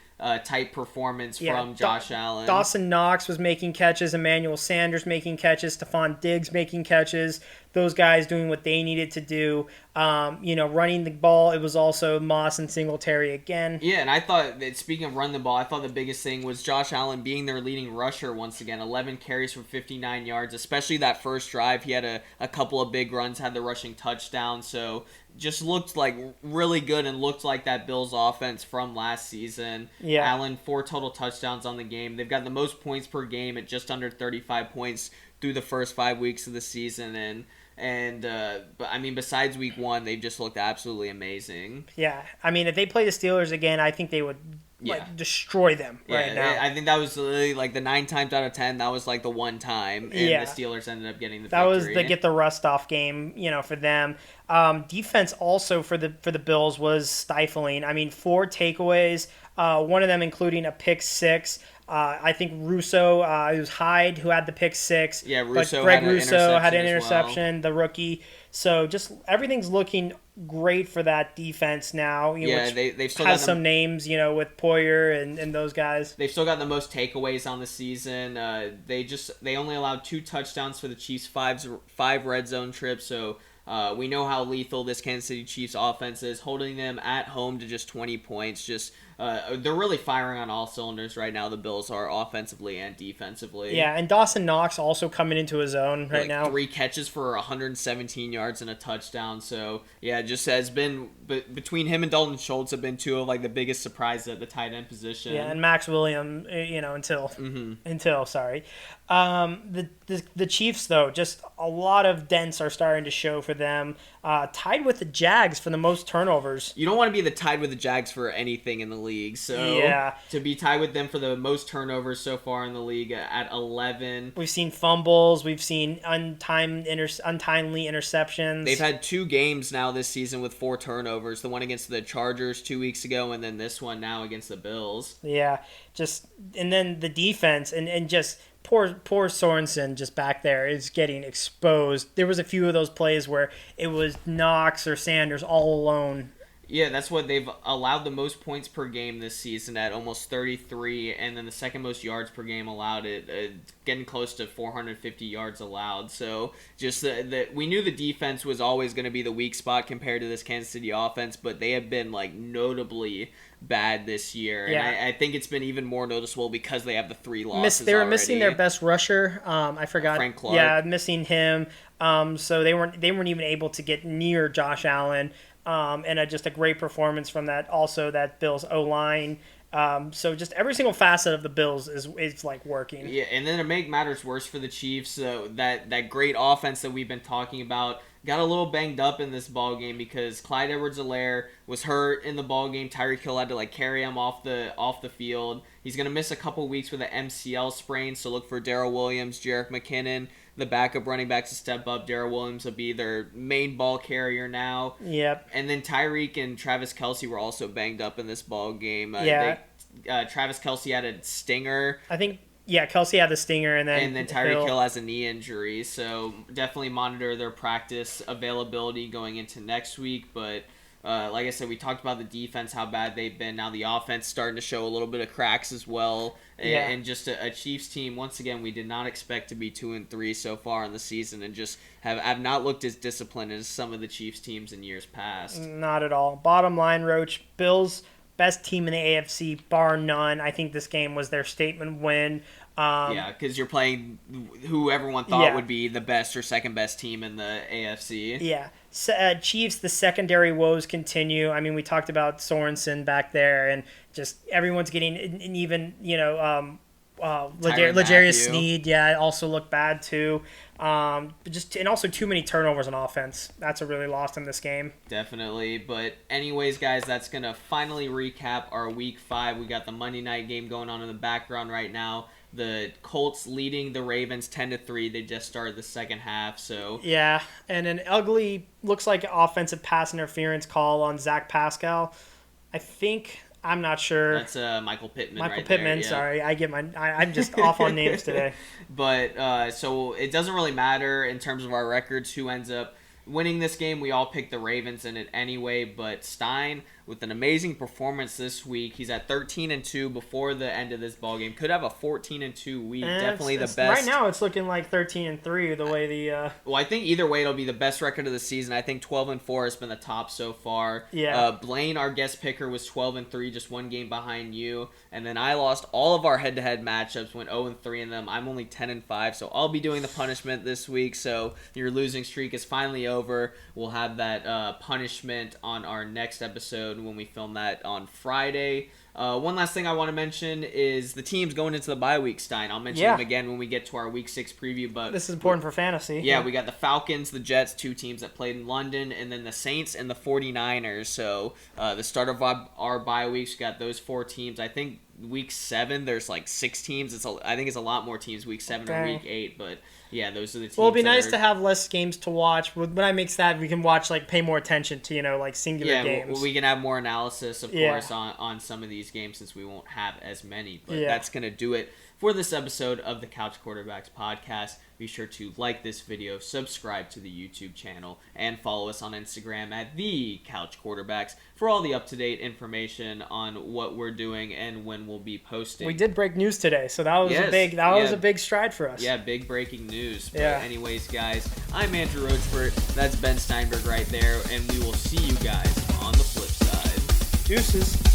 type performance from Josh Allen. Dawson Knox was making catches, Emmanuel Sanders making catches, Stephon Diggs making catches. Those guys doing what they needed to do. Running the ball, it was also Moss and Singletary again. Yeah, and I thought that speaking of running the ball, I thought the biggest thing was Josh Allen being their leading rusher once again. 11 carries for 59 yards, especially that first drive. He had a couple of big runs, had the rushing touchdown, so just looked like really good and looked like that Bills offense from last season. Yeah. Allen, 4 total touchdowns on the game. They've got the most points per game at just under 35 points through the first 5 weeks of the season, but I mean, besides week 1, they've just looked absolutely amazing. Yeah, I mean, if they play the Steelers again, I think they would destroy them right now. I think that was literally like the 9 times out of 10, that was like the one time, and the Steelers ended up getting the victory. That was the get the rust off game, for them. Defense also for the Bills was stifling. I mean, 4 takeaways, one of them including a pick 6. I think Russo, it was Hyde who had the pick 6. Yeah, Russo but Greg had Russo had an interception, the rookie. So just everything's looking great for that defense now. Which they've still has some names, with Poyer and those guys. They've still got the most takeaways on the season. They only allowed 2 touchdowns for the Chiefs, 5 red zone trips. So we know how lethal this Kansas City Chiefs offense is, holding them at home to just 20 points. They're really firing on all cylinders right now. The Bills are offensively and defensively. Yeah, and Dawson Knox also coming into his own right now. 3 catches for 117 yards and a touchdown. So yeah, just has been between him and Dalton Schultz have been 2 of like the biggest surprises at the tight end position. Yeah, and Max Williams, until the Chiefs though, just a lot of dents are starting to show for them. Tied with the Jags for the most turnovers. You don't want to be tied with the Jags for anything in the league. So to be tied with them for the most turnovers so far in the league at 11. We've seen fumbles. We've seen untimely interceptions. They've had 2 games now this season with 4 turnovers. The one against the Chargers 2 weeks ago, and then this one now against the Bills. Yeah, and then the defense and just poor Sorensen just back there is getting exposed. There was a few of those plays where it was Knox or Sanders all alone. Yeah, that's what they've allowed the most points per game this season at almost 33, and then the second most yards per game allowed getting close to 450 yards allowed. So just we knew the defense was always going to be the weak spot compared to this Kansas City offense, but they have been like notably bad this year, and I think it's been even more noticeable because they have the 3 losses. They were missing their best rusher. I forgot. Frank Clark. Yeah, missing him. So they weren't even able to get near Josh Allen. and just a great performance from that Bills O-line. So just every single facet of the Bills is like working. Yeah, and then to make matters worse for the Chiefs, that great offense that we've been talking about got a little banged up in this ball game because Clyde Edwards-Helaire was hurt in the ball game. Tyreek Hill had to carry him off the field. He's gonna miss a couple weeks with an MCL sprain, so look for Darrell Williams, Jerick McKinnon, the backup running backs to step up. Darrell Williams will be their main ball carrier now. Yep. And then Tyreek and Travis Kelce were also banged up in this ball game. Travis Kelce had a stinger. I think. Yeah, Kelce had the stinger, and then Tyreek Hill has a knee injury, so definitely monitor their practice availability going into next week. But like I said, we talked about the defense, how bad they've been. Now the offense starting to show a little bit of cracks as well, and just a Chiefs team. Once again, we did not expect to be 2-3 so far in the season, and just have not looked as disciplined as some of the Chiefs teams in years past. Not at all. Bottom line, Roach, Bills. Best team in the AFC, bar none. I think this game was their statement win. Because you're playing who everyone thought would be the best or second best team in the AFC. Yeah. Chiefs, the secondary woes continue. I mean, we talked about Sorensen back there, and just everyone's getting an even, L'Jarius Sneed, also looked bad too. And also too many turnovers on offense. That's what really lost in this game. Definitely. But anyways, guys, that's going to finally recap our Week 5. We got the Monday night game going on in the background right now. The Colts leading the Ravens 10-3. They just started the second half, so... Yeah, and an ugly, looks like offensive pass interference call on Zach Pascal. I'm not sure. That's Michael Pittman. Michael Pittman. Sorry, I'm just off on names today. But so it doesn't really matter in terms of our records who ends up winning this game. We all picked the Ravens in it anyway. But Stein, with an amazing performance this week, he's at 13-2 before the end of this ball game. Could have a 14-2 week. Definitely the best. Right now, it's looking like 13-3 the way the. Well, I think either way it'll be the best record of the season. I think 12-4 has been the top so far. Yeah. Blaine, our guest picker, was 12-3, just one game behind you. And then I lost all of our head-to-head matchups, went 0-3 in them. I'm only 10-5, so I'll be doing the punishment this week. So your losing streak is finally over. We'll have that punishment on our next episode when we film that on Friday. One last thing I want to mention is the teams going into the bye week, Stein. I'll mention them again when we get to our Week 6 preview. But this is important for fantasy. Yeah, we got the Falcons, the Jets, two teams that played in London, and then the Saints and the 49ers. So the start of our bye weeks, we got those four teams. I think Week 7, there's 6 teams. I think it's a lot more teams Week 7 or Week 8, but yeah, those are the teams. Well, it'd be nice to have less games to watch. When I make that, we can watch, pay more attention to, singular games. Yeah, we can have more analysis, of course, on some of these games since we won't have as many. But that's going to do it for this episode of the Couch Quarterbacks podcast. Be sure to like this video, subscribe to the YouTube channel, and follow us on Instagram at The Couch Quarterbacks for all the up-to-date information on what we're doing and when we'll be posting. We did break news today, so that was a big stride for us. Yeah, big breaking news. But anyways, guys, I'm Andrew Rochford. That's Ben Steinberg right there, and we will see you guys on the flip side. Deuces.